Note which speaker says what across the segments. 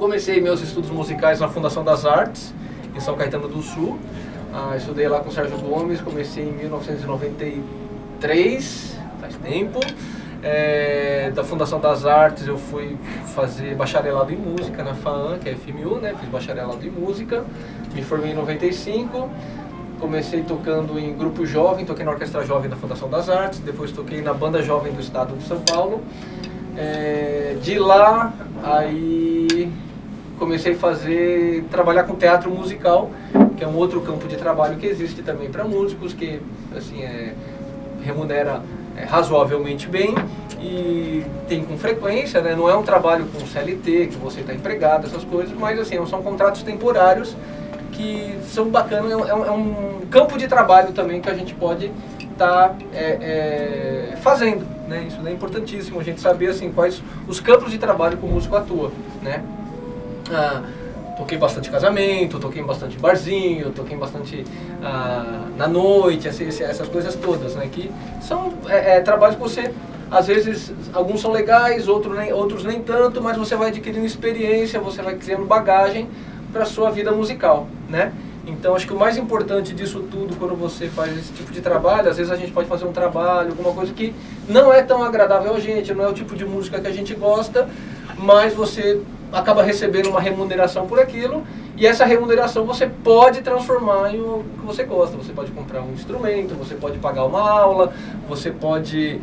Speaker 1: comecei meus estudos musicais na Fundação das Artes, em São Caetano do Sul. Estudei lá com o Sérgio Gomes, comecei em 1993, faz tempo. Da Fundação das Artes eu fui fazer bacharelado em música na FAAM, que é FMU, né? Fiz bacharelado em música, me formei em 95. Comecei tocando em grupo jovem, toquei na Orquestra Jovem da Fundação das Artes, depois toquei na Banda Jovem do Estado de São Paulo. De lá, aí comecei a trabalhar com teatro musical, que é um outro campo de trabalho que existe também para músicos, que assim, remunera razoavelmente bem e tem com frequência, né? Não é um trabalho com CLT, que você está empregado, essas coisas, mas assim, são contratos temporários que são bacanas, é um campo de trabalho também que a gente pode estar fazendo, né? Isso é importantíssimo, a gente saber assim, quais os campos de trabalho que o músico atua, né? Toquei bastante casamento, toquei bastante barzinho, toquei bastante na noite, essas coisas todas, né? Que são trabalhos que você, às vezes, alguns são legais, outros nem tanto, mas você vai adquirindo experiência, você vai criando bagagem para a sua vida musical, né? Então acho que o mais importante disso tudo, quando você faz esse tipo de trabalho, às vezes a gente pode fazer um trabalho, alguma coisa que não é tão agradável a gente, não é o tipo de música que a gente gosta, mas você acaba recebendo uma remuneração por aquilo, e essa remuneração você pode transformar em o que você gosta. Você pode comprar um instrumento, você pode pagar uma aula, você pode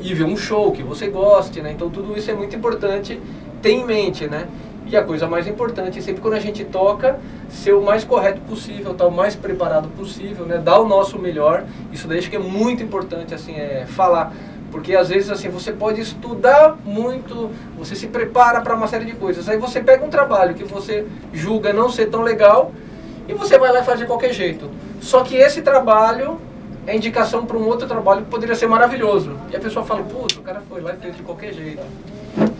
Speaker 1: ir ver um show que você goste, né? Então tudo isso é muito importante ter em mente, né? E a coisa mais importante, sempre quando a gente toca, ser o mais correto possível, estar o mais preparado possível, né? Dar o nosso melhor. Isso daí acho que é muito importante, assim, falar. Porque às vezes assim, você pode estudar muito, você se prepara para uma série de coisas. Aí você pega um trabalho que você julga não ser tão legal e você vai lá e faz de qualquer jeito. Só que esse trabalho é indicação para um outro trabalho que poderia ser maravilhoso. E a pessoa fala, putz, o cara foi lá e fez de qualquer jeito.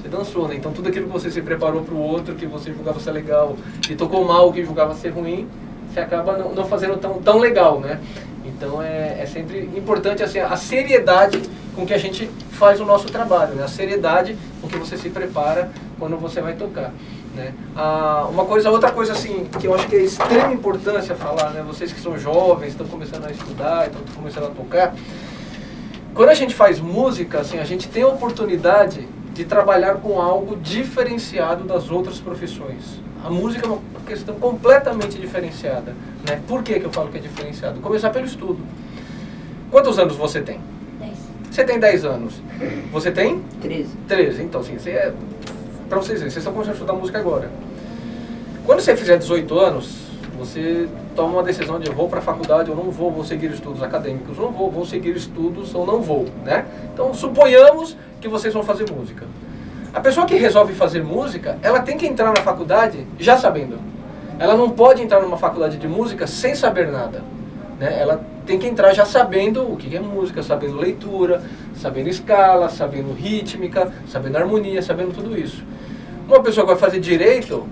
Speaker 1: Você dançou, né? Então tudo aquilo que você se preparou para o outro, que você julgava ser legal, e tocou mal, que julgava ser ruim, você acaba não fazendo tão legal, né? Então é sempre importante assim, a seriedade com que a gente faz o nosso trabalho, né? A seriedade com que você se prepara quando você vai tocar, né? Outra coisa assim, que eu acho que é de extrema importância falar, né? Vocês que são jovens, estão começando a estudar, estão começando a tocar, quando a gente faz música, assim, a gente tem a oportunidade de trabalhar com algo diferenciado das outras profissões. A música é uma questão completamente diferenciada, né? Por que eu falo que é diferenciado? Começar pelo estudo. Quantos anos você tem?
Speaker 2: 10.
Speaker 1: Você tem 10 anos. Você tem?
Speaker 2: 13.
Speaker 1: 13. Então, assim, pra vocês verem, vocês estão começando a estudar música agora. Quando você fizer 18 anos, você toma uma decisão de vou para a faculdade ou não vou seguir estudos acadêmicos ou não vou seguir estudos ou não vou, né? Então, suponhamos que vocês vão fazer música. A pessoa que resolve fazer música, ela tem que entrar na faculdade já sabendo. Ela não pode entrar numa faculdade de música sem saber nada, né? Ela tem que entrar já sabendo o que é música, sabendo leitura, sabendo escala, sabendo rítmica, sabendo harmonia, sabendo tudo isso. Uma pessoa que vai fazer direito,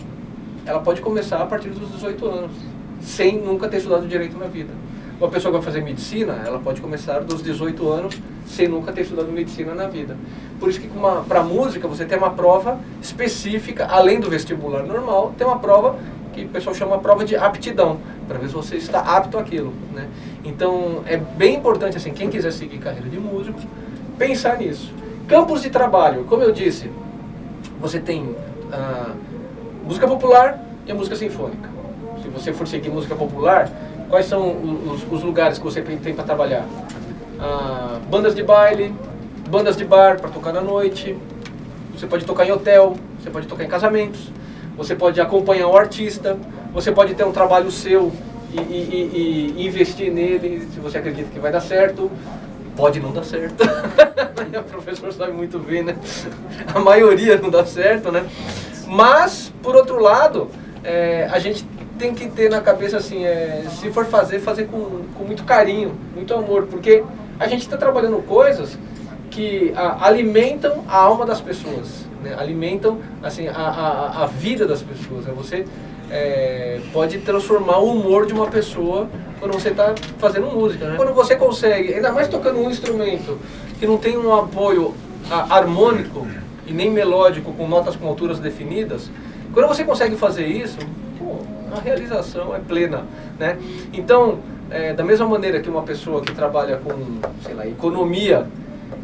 Speaker 1: ela pode começar a partir dos 18 anos, sem nunca ter estudado direito na vida. Uma pessoa que vai fazer medicina, ela pode começar dos 18 anos, sem nunca ter estudado medicina na vida. Por isso que para música você tem uma prova específica, além do vestibular normal, tem uma prova que o pessoal chama prova de aptidão, para ver se você está apto àquilo, né? Então é bem importante, assim, quem quiser seguir carreira de músico, pensar nisso. Campos de trabalho, como eu disse, você tem a música popular e a música sinfônica. Se você for seguir música popular, quais são os lugares que você tem para trabalhar? Bandas de baile, bandas de bar para tocar na noite, você pode tocar em hotel, você pode tocar em casamentos, você pode acompanhar o artista, você pode ter um trabalho seu e investir nele, se você acredita que vai dar certo. Pode não dar certo. O professor sabe muito bem, né? A maioria não dá certo, né? Mas, por outro lado, a gente tem que ter na cabeça assim, se for fazer com muito carinho, muito amor, porque a gente está trabalhando coisas que alimentam a alma das pessoas, né? Alimentam assim, a vida das pessoas, né? Você pode transformar o humor de uma pessoa quando você está fazendo música, né? Quando você consegue, ainda mais tocando um instrumento que não tem um apoio harmônico e nem melódico com notas com alturas definidas, Quando você consegue fazer isso, pô, a realização é plena, né? Então, da mesma maneira que uma pessoa que trabalha com, sei lá, economia,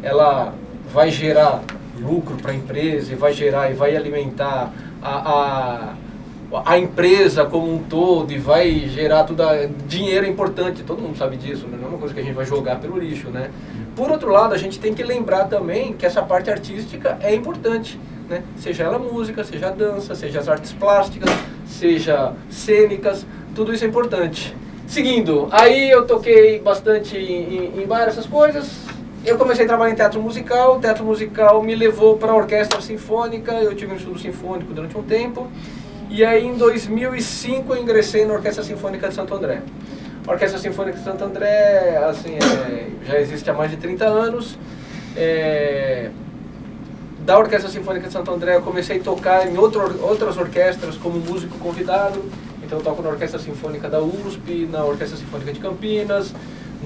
Speaker 1: ela vai gerar lucro para a empresa e vai gerar e vai alimentar a empresa como um todo e vai gerar tudo. Dinheiro é importante, todo mundo sabe disso, né? Não é uma coisa que a gente vai jogar pelo lixo, né? Por outro lado, a gente tem que lembrar também que essa parte artística é importante, né? Seja ela música, seja dança, seja as artes plásticas, seja cênicas, tudo isso é importante. Seguindo, aí eu toquei bastante em bar, essas coisas. Eu comecei a trabalhar em teatro musical. O teatro musical me levou para a orquestra sinfônica. Eu tive um estudo sinfônico durante um tempo. E aí em 2005 eu ingressei na Orquestra Sinfônica de Santo André. A Orquestra Sinfônica de Santo André assim, já existe há mais de 30 anos. Da Orquestra Sinfônica de Santo André eu comecei a tocar em outras orquestras como músico convidado. Então eu toco na Orquestra Sinfônica da USP, na Orquestra Sinfônica de Campinas,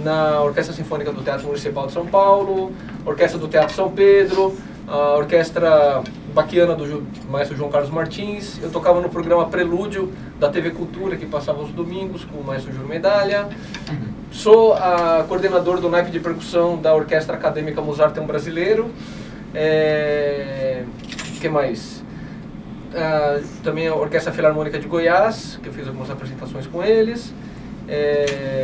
Speaker 1: na Orquestra Sinfônica do Teatro Municipal de São Paulo, Orquestra do Teatro São Pedro, a Orquestra Baquiana do maestro João Carlos Martins. Eu tocava no programa Prelúdio da TV Cultura, que passava os domingos, com o maestro Júlio Medalha. Sou coordenador do naipe de percussão da Orquestra Acadêmica Mozarteum Brasileiro. Que mais? Também a Orquestra Filarmônica de Goiás, que eu fiz algumas apresentações com eles.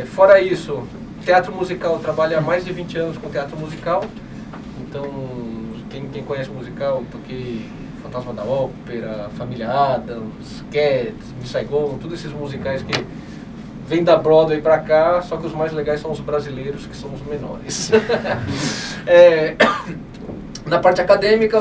Speaker 1: Fora isso, teatro musical, trabalho há mais de 20 anos com teatro musical. Então, quem conhece o musical, toquei Fantasma da Ópera, Família Addams, Cats, Miss Saigon, todos esses musicais que vêm da Broadway pra cá, só que os mais legais são os brasileiros, que são os menores. Na parte acadêmica,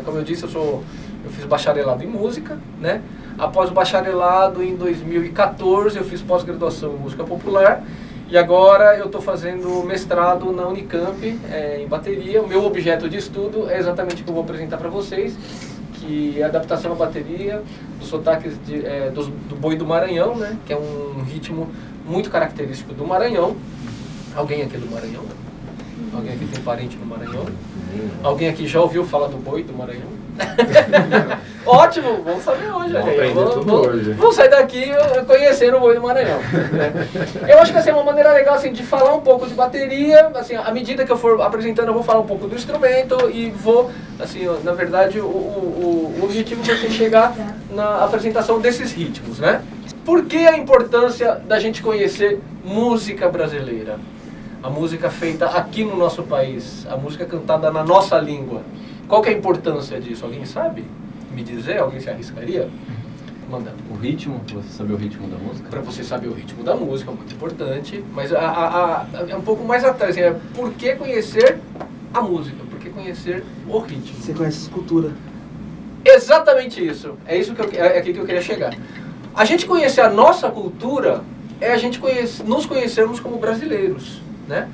Speaker 1: como eu disse, eu fiz bacharelado em música, né? Após o bacharelado, em 2014, eu fiz pós-graduação em música popular. E agora eu estou fazendo mestrado na Unicamp, em bateria. O meu objeto de estudo é exatamente o que eu vou apresentar para vocês, que é a adaptação à bateria dos sotaques do boi do Maranhão, né? Que é um ritmo muito característico do Maranhão. Alguém aqui do Maranhão? Alguém aqui tem parente no Maranhão? Alguém aqui já ouviu falar do boi do Maranhão? Ótimo, vamos saber hoje. Vamos sair daqui conhecendo o boi do Maranhão. Eu acho que assim, é uma maneira legal assim, de falar um pouco de bateria. Assim, à medida que eu for apresentando, eu vou falar um pouco do instrumento e vou, assim, na verdade, o objetivo vai ser chegar na apresentação desses ritmos, né? Por que a importância da gente conhecer música brasileira? A música feita aqui no nosso país, a música cantada na nossa língua. Qual que é a importância disso? Alguém sabe me dizer? Alguém se arriscaria? Manda.
Speaker 2: O ritmo, pra você saber o ritmo da música?
Speaker 1: Para você saber o ritmo da música, é muito importante. Mas é um pouco mais atrás. Por que conhecer a música? Por que conhecer o ritmo?
Speaker 3: Você conhece a cultura.
Speaker 1: Exatamente isso. É isso é aqui que eu queria chegar. A gente conhecer a nossa cultura é a gente nos conhecermos como brasileiros, né?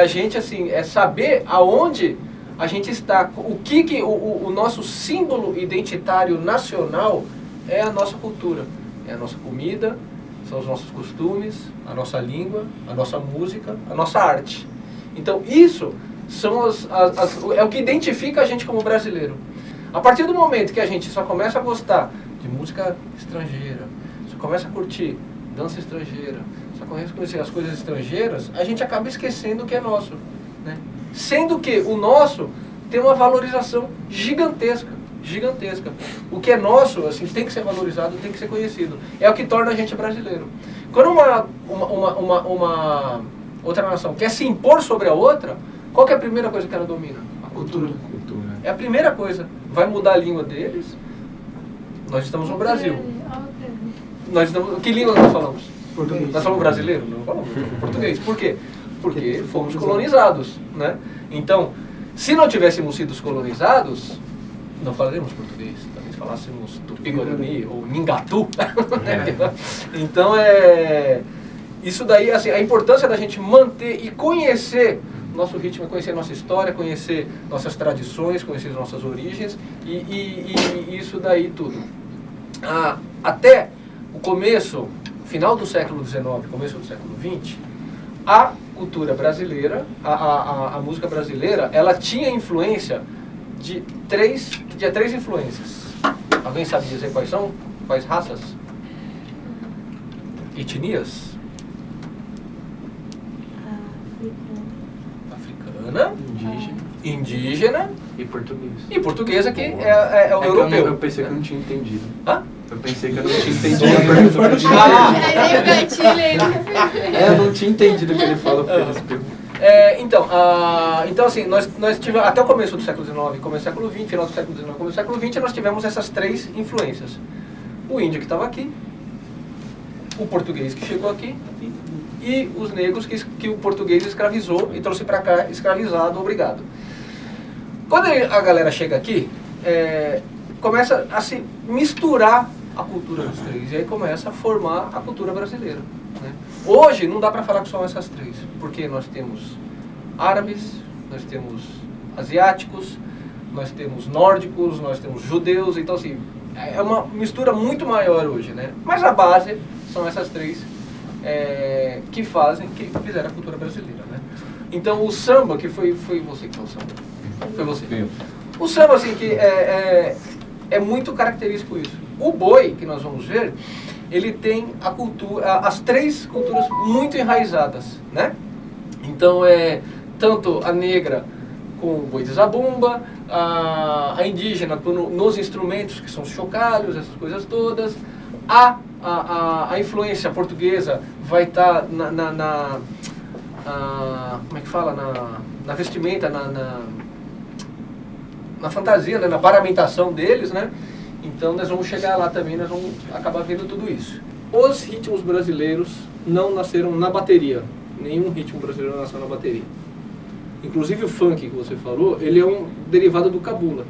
Speaker 1: A gente assim, saber aonde a gente está, o nosso símbolo identitário nacional é a nossa cultura, é a nossa comida, são os nossos costumes, a nossa língua, a nossa música, a nossa arte. Então isso são é o que identifica a gente como brasileiro. A partir do momento que a gente só começa a gostar de música estrangeira, só começa a curtir dança estrangeira, só começa a conhecer as coisas estrangeiras, a gente acaba esquecendo o que é nosso, né? Sendo que o nosso tem uma valorização gigantesca. O que é nosso, assim, tem que ser valorizado, tem que ser conhecido. É o que torna a gente brasileiro. Quando uma outra nação quer se impor sobre a outra, qual que é a primeira coisa que ela domina? A cultura. É a primeira coisa. Vai mudar a língua deles. Nós estamos no Brasil. Que língua nós falamos?
Speaker 3: Português.
Speaker 1: Nós falamos brasileiro? Não falamos português. Por quê? Porque fomos colonizados, né? Então, se não tivéssemos sido colonizados, não falaremos português. Talvez falássemos Tupi-Guarani ou Ningatu. Então, isso daí, assim, a importância da gente manter e conhecer nosso ritmo, conhecer nossa história, conhecer nossas tradições, conhecer nossas origens e isso daí tudo. Até o final do século XIX, começo do século XX, a cultura brasileira, a música brasileira, ela tinha influência de três influências. Alguém sabe dizer quais são? Quais raças? Etnias? Africana. Indígena.
Speaker 2: E português.
Speaker 1: E portuguesa, que é o europeu.
Speaker 2: Eu pensei que eu não tinha entendido.
Speaker 1: Hã?
Speaker 2: Eu pensei que eu não tinha entendido a pergunta.
Speaker 3: Aí veio o gatilho aí.
Speaker 2: Eu não tinha entendido o que ele falou porque ele explicou.
Speaker 1: Então assim, nós tivemos, até o começo do século XIX, começo do século XX, final do século XIX, começo do século XX, nós tivemos essas três influências. O índio que estava aqui, o português que chegou aqui e os negros que o português escravizou e trouxe para cá escravizado, obrigado. Quando a galera chega aqui, começa a se misturar a cultura dos três e aí começa a formar a cultura brasileira, né? Hoje não dá para falar que são essas três, porque nós temos árabes, nós temos asiáticos, nós temos nórdicos, nós temos judeus, então assim, é uma mistura muito maior hoje, né? Mas a base são essas três que fizeram a cultura brasileira, né? Então o samba, que foi você que falou o samba? Foi você. O samba, assim, que é muito característico isso. O boi, que nós vamos ver, ele tem as três culturas muito enraizadas, né? Então, tanto a negra com o boi de zabumba, a indígena nos instrumentos, que são os chocalhos, essas coisas todas. A influência portuguesa vai estar como é que fala? Na vestimenta, na fantasia, né? Na paramentação deles, né? Então nós vamos chegar lá também, nós vamos acabar vendo tudo isso. Os ritmos brasileiros não nasceram na bateria. Nenhum ritmo brasileiro nasceu na bateria. Inclusive o funk que você falou, ele é um derivado do cabula.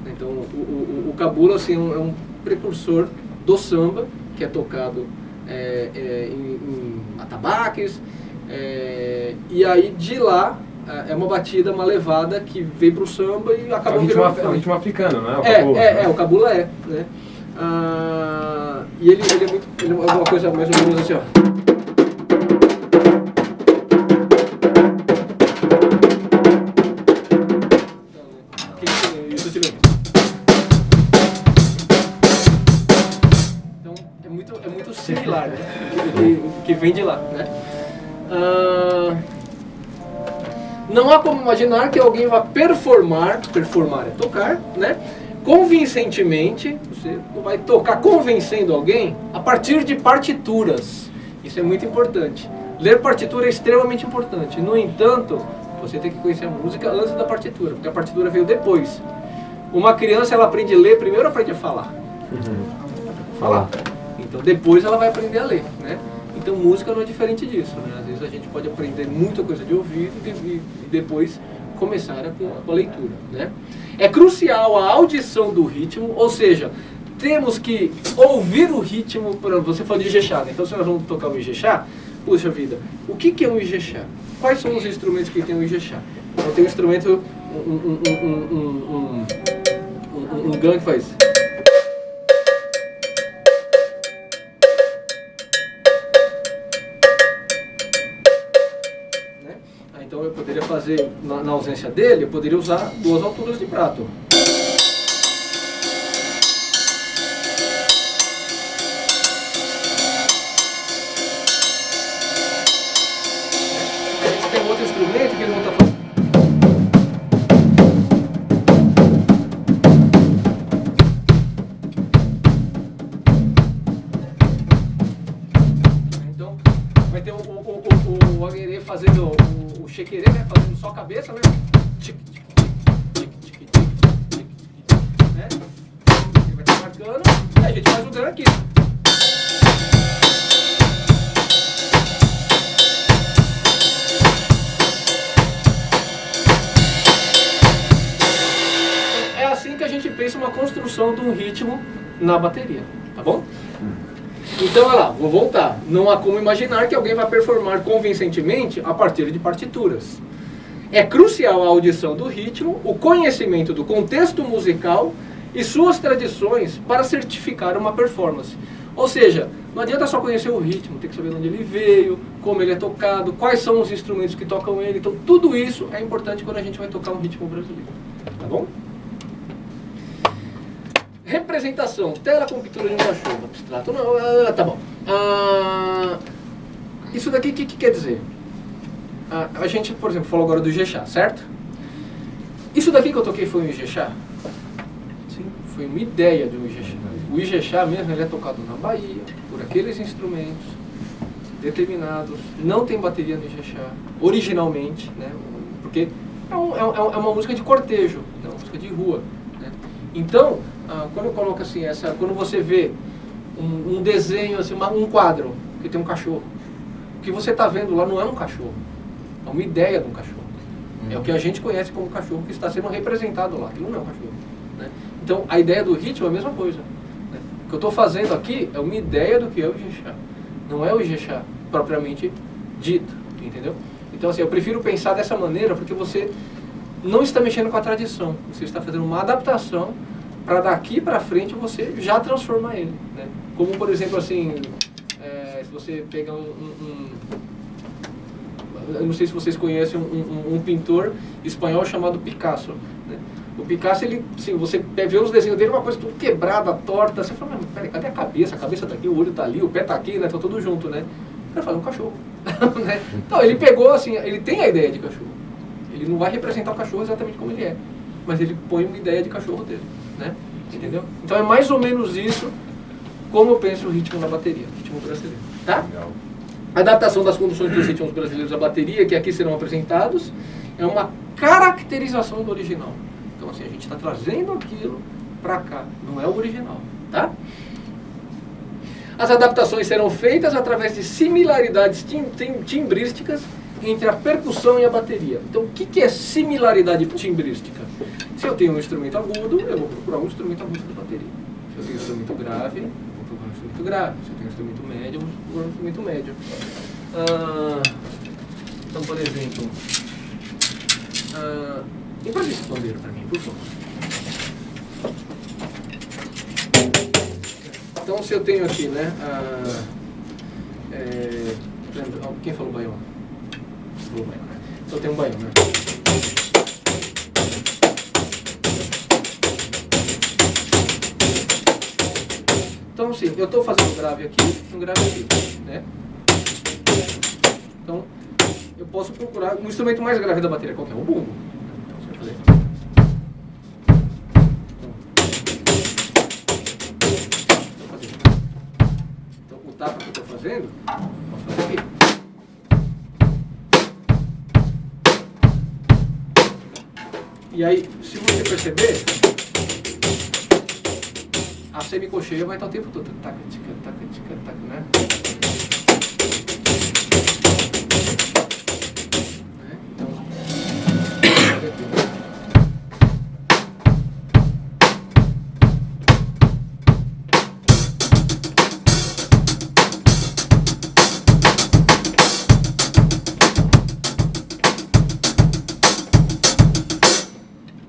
Speaker 1: Então o cabula, assim, é um precursor do samba, que é tocado em atabaques, e aí de lá é uma batida, uma levada que vem pro samba e acaba virando
Speaker 4: É um ritmo africano, não é?
Speaker 1: O cabula né? E ele é uma coisa mais ou menos assim, ó. Então é muito similar, né? Que vem de lá, né? Não há como imaginar que alguém vá performar é tocar, né? Convincentemente, você vai tocar convencendo alguém a partir de partituras. Isso é muito importante. Ler partitura é extremamente importante. No entanto, você tem que conhecer a música antes da partitura, porque a partitura veio depois. Uma criança, ela aprende a ler, primeiro aprende a falar. Falar. Então depois ela vai aprender a ler, né? Então música não é diferente disso, né? Às vezes a gente pode aprender muita coisa de ouvido e depois começar com a leitura, né? É crucial a audição do ritmo, ou seja, temos que ouvir o ritmo. Você falou de Ijexá, né? Então se nós vamos tocar o Ijexá, puxa vida, o que é um Ijexá? Quais são os instrumentos que tem o Ijexá? Então tem um instrumento, um gangue que faz. Então eu poderia fazer, na ausência dele, eu poderia usar 2 alturas de prato. A gente tem outro instrumento que eles vão estar fazendo. Então vai ter o aguerê fazendo o chequerê, né? Fazendo só a cabeça, né? Né? Ele vai estar marcando e a gente faz o gran aqui. É assim que a gente pensa uma construção de um ritmo na bateria, tá bom? Então, olha lá, vou voltar. Não há como imaginar que alguém vai performar convincentemente a partir de partituras. É crucial a audição do ritmo, o conhecimento do contexto musical e suas tradições para certificar uma performance. Ou seja, não adianta só conhecer o ritmo, tem que saber de onde ele veio, como ele é tocado, quais são os instrumentos que tocam ele. Então, tudo isso é importante quando a gente vai tocar um ritmo brasileiro. Tá bom? representação, tela com pintura de um cachorro, abstrato. Não, tá bom. Isso daqui, o que quer dizer? A gente, por exemplo, falou agora do Ijexá, certo? Isso daqui que eu toquei foi um Ijexá? Sim. Foi uma ideia de um Ijexá. O Ijexá mesmo, ele é tocado na Bahia, por aqueles instrumentos determinados. Não tem bateria no Ijexá, originalmente, né? Porque é uma música de cortejo, é uma música de rua, né? Então, quando eu coloco assim, quando você vê um desenho, assim, um quadro que tem um cachorro, o que você está vendo lá não é um cachorro, é uma ideia de um cachorro. É o que a gente conhece como cachorro que está sendo representado lá, aquilo não é um cachorro, né? Então, a ideia do ritmo é a mesma coisa, né? O que eu estou fazendo aqui é uma ideia do que é o Ijexá, não é o Ijexá propriamente dito, entendeu? Então, assim, eu prefiro pensar dessa maneira porque você não está mexendo com a tradição, você está fazendo uma adaptação para daqui para frente você já transformar ele, né? Como, por exemplo, assim, se você pega eu não sei se vocês conhecem um pintor espanhol chamado Picasso, né? O Picasso, ele, assim, você vê os desenhos dele, uma coisa tudo quebrada, torta, você fala, mas peraí, cadê a cabeça? A cabeça tá aqui, o olho tá ali, o pé tá aqui, né? Tá tudo junto, né? O cara fala, um cachorro. Né? Então, ele pegou, assim, ele tem a ideia de cachorro. Ele não vai representar o cachorro exatamente como ele é, mas ele põe uma ideia de cachorro dele, né? Entendeu? Então é mais ou menos isso como eu penso o ritmo na bateria, o ritmo brasileiro, tá?
Speaker 2: Legal.
Speaker 1: A adaptação das conduções dos ritmos brasileiros à bateria, que aqui serão apresentados, é uma caracterização do original. Então, assim, a gente está trazendo aquilo para cá, não é o original, tá? As adaptações serão feitas através de similaridades timbrísticas entre a percussão e a bateria. Então, o que é similaridade timbrística? Se eu tenho um instrumento agudo, eu vou procurar um instrumento agudo da bateria. Se eu tenho um instrumento grave, eu vou procurar um instrumento grave. Se eu tenho um instrumento médio, eu vou procurar um instrumento médio. Então, por exemplo, empreste esse pandeiro para mim, por favor. Então, se eu tenho aqui, né, quem falou baião? Falou baião, né? Então, eu tenho um baião, né? Então, sim, eu estou fazendo um grave aqui, né? Então, eu posso procurar um instrumento mais grave da bateria, qualquer, o bumbo. Então, você vai fazer. Então, o tapa que eu estou fazendo, posso fazer aqui. E aí, se você perceber, a semicocheia vai estar o tempo todo. Taca, tica, taca, tica, taca, né? Então,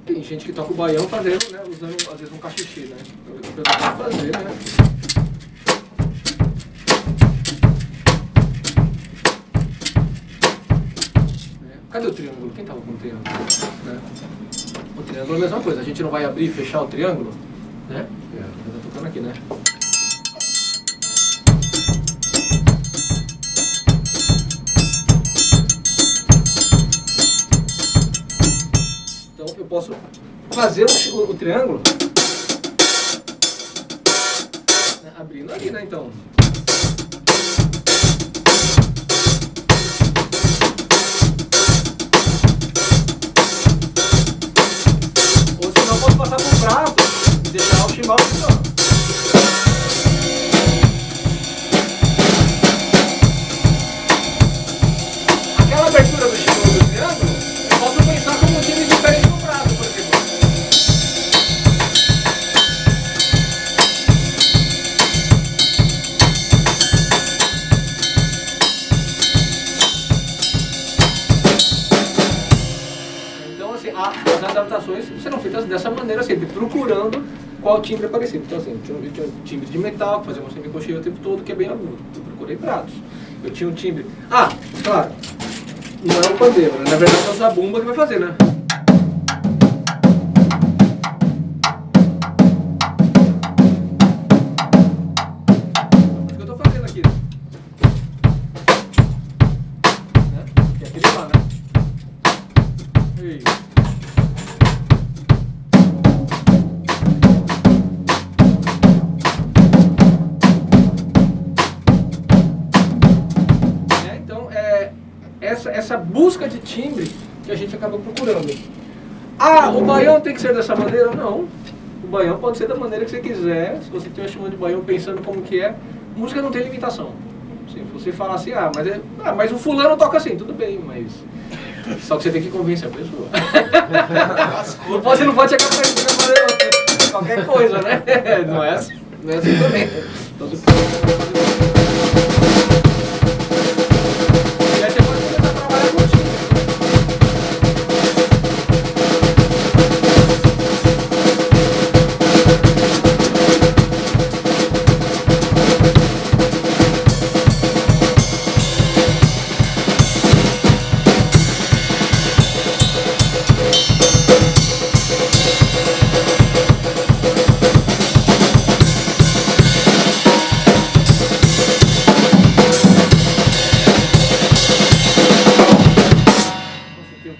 Speaker 1: tem gente que toca o baião fazendo, né? Usando às vezes um cachixi, né? O que eu tenho que fazer, né? Cadê o triângulo? Quem estava com o triângulo? Né? O triângulo é a mesma coisa. A gente não vai abrir e fechar o triângulo, né? Eu estou tocando aqui, né? Então eu posso fazer o triângulo, né? Abrindo ali, né? Então. Passar por prato e deixar o chimbal funcionando. Aquela abertura do chimbal do triângulo, eu posso pensar como um time diferente no prato, por exemplo. Então, assim, as adaptações serão feitas dessa maneira, sempre procurando qual timbre é parecido. Então, assim, eu tinha um timbre de metal, que fazia uma semicocheia o tempo todo, que é bem agudo. Eu procurei pratos. Eu tinha um timbre... claro, não é um pandeiro, né? Na verdade é o zabumba que vai fazer, né? essa busca de timbre que a gente acaba procurando. Ah, o baião tem que ser dessa maneira? Não. O baião pode ser da maneira que você quiser. Se você estiver chamando de baião pensando como que é, música não tem limitação. Se você falar assim, mas o fulano toca assim, tudo bem, mas... Só que você tem que convencer a pessoa. Você não pode chegar pra ele e fazer qualquer coisa, né? Não é assim também. Então, e aí você pode começar a trabalhar contigo.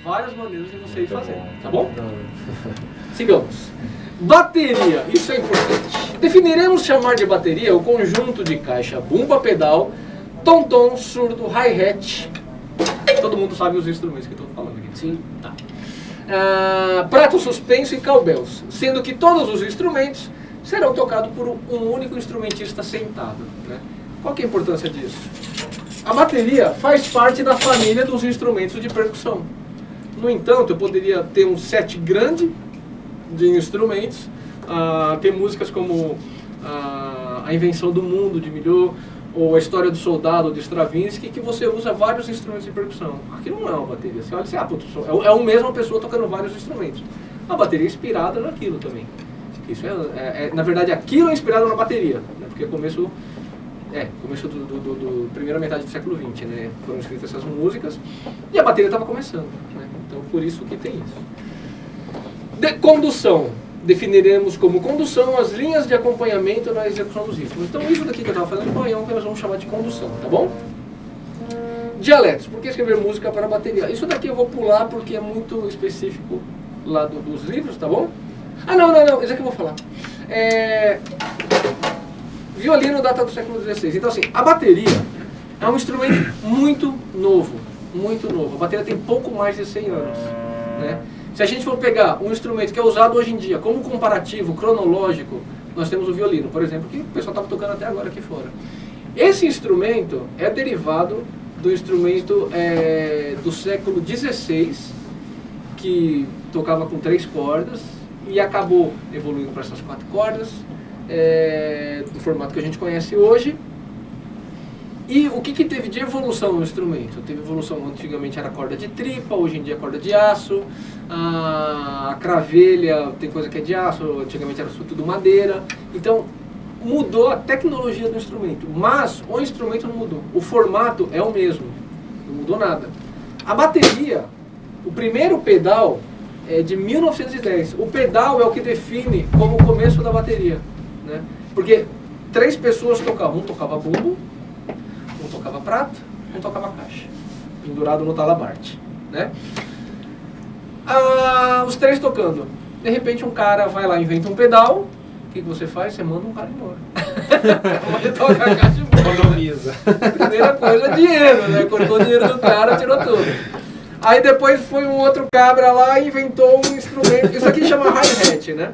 Speaker 1: Várias maneiras de você ir fazendo, tá bom? Sigamos. Bateria, isso é importante. Definiremos chamar de bateria o conjunto de caixa, bumba, pedal, tom-tom, surdo, hi-hat. Todo mundo sabe os instrumentos que eu estou falando aqui. Sim? Tá. Prato suspenso e cowbells, sendo que todos os instrumentos serão tocados por um único instrumentista sentado, né? Qual que é a importância disso? A bateria faz parte da família dos instrumentos de percussão. No entanto, eu poderia ter um set grande de instrumentos, ter músicas como A Invenção do Mundo, de Milhaud, ou A História do Soldado, de Stravinsky, que você usa vários instrumentos de percussão. Aquilo não é uma bateria. Você olha assim, é uma mesma pessoa tocando vários instrumentos. A bateria é inspirada naquilo também. Isso na verdade, aquilo é inspirado na bateria, né? Porque começo do primeira metade do século XX, né? Foram escritas essas músicas e a bateria estava começando, né? Então por isso que tem isso. De condução. Definiremos como condução as linhas de acompanhamento na execução dos ritmos. Então isso daqui que eu estava fazendo no baião que nós vamos chamar de condução, tá bom? Dialetos. Por que escrever música para bateria? Isso daqui eu vou pular porque é muito específico lá dos livros, tá bom? Não, isso aqui eu vou falar. Violino data do século XVI. Então assim, a bateria é um instrumento muito novo. Muito novo. A bateria tem pouco mais de 100 anos, né? Se a gente for pegar um instrumento que é usado hoje em dia como comparativo, cronológico, nós temos o violino, por exemplo, que o pessoal estava tocando até agora aqui fora. Esse instrumento é derivado do instrumento do século XVI, que tocava com 3 cordas e acabou evoluindo para essas 4 cordas, do formato que a gente conhece hoje. E o que teve de evolução no instrumento? Teve evolução, antigamente era corda de tripa, hoje em dia é corda de aço. A cravelha tem coisa que é de aço, antigamente era tudo madeira. Então mudou a tecnologia do instrumento, mas o instrumento não mudou. O formato é o mesmo, não mudou nada. A bateria, o primeiro pedal é de 1910. O pedal é o que define como o começo da bateria, né? Porque 3 pessoas tocavam, um tocava bumbo, um tocava prata, um tocava caixa, pendurado no talabarte, né? Os 3 tocando. De repente um cara vai lá e inventa um pedal. O que você faz? Você manda um cara embora. Pode tocar a caixa embora.
Speaker 2: Economiza.
Speaker 1: Primeira coisa, dinheiro, né? Cortou o dinheiro do cara, tirou tudo. Aí depois foi um outro cabra lá e inventou um instrumento. Isso aqui chama hi-hat, né?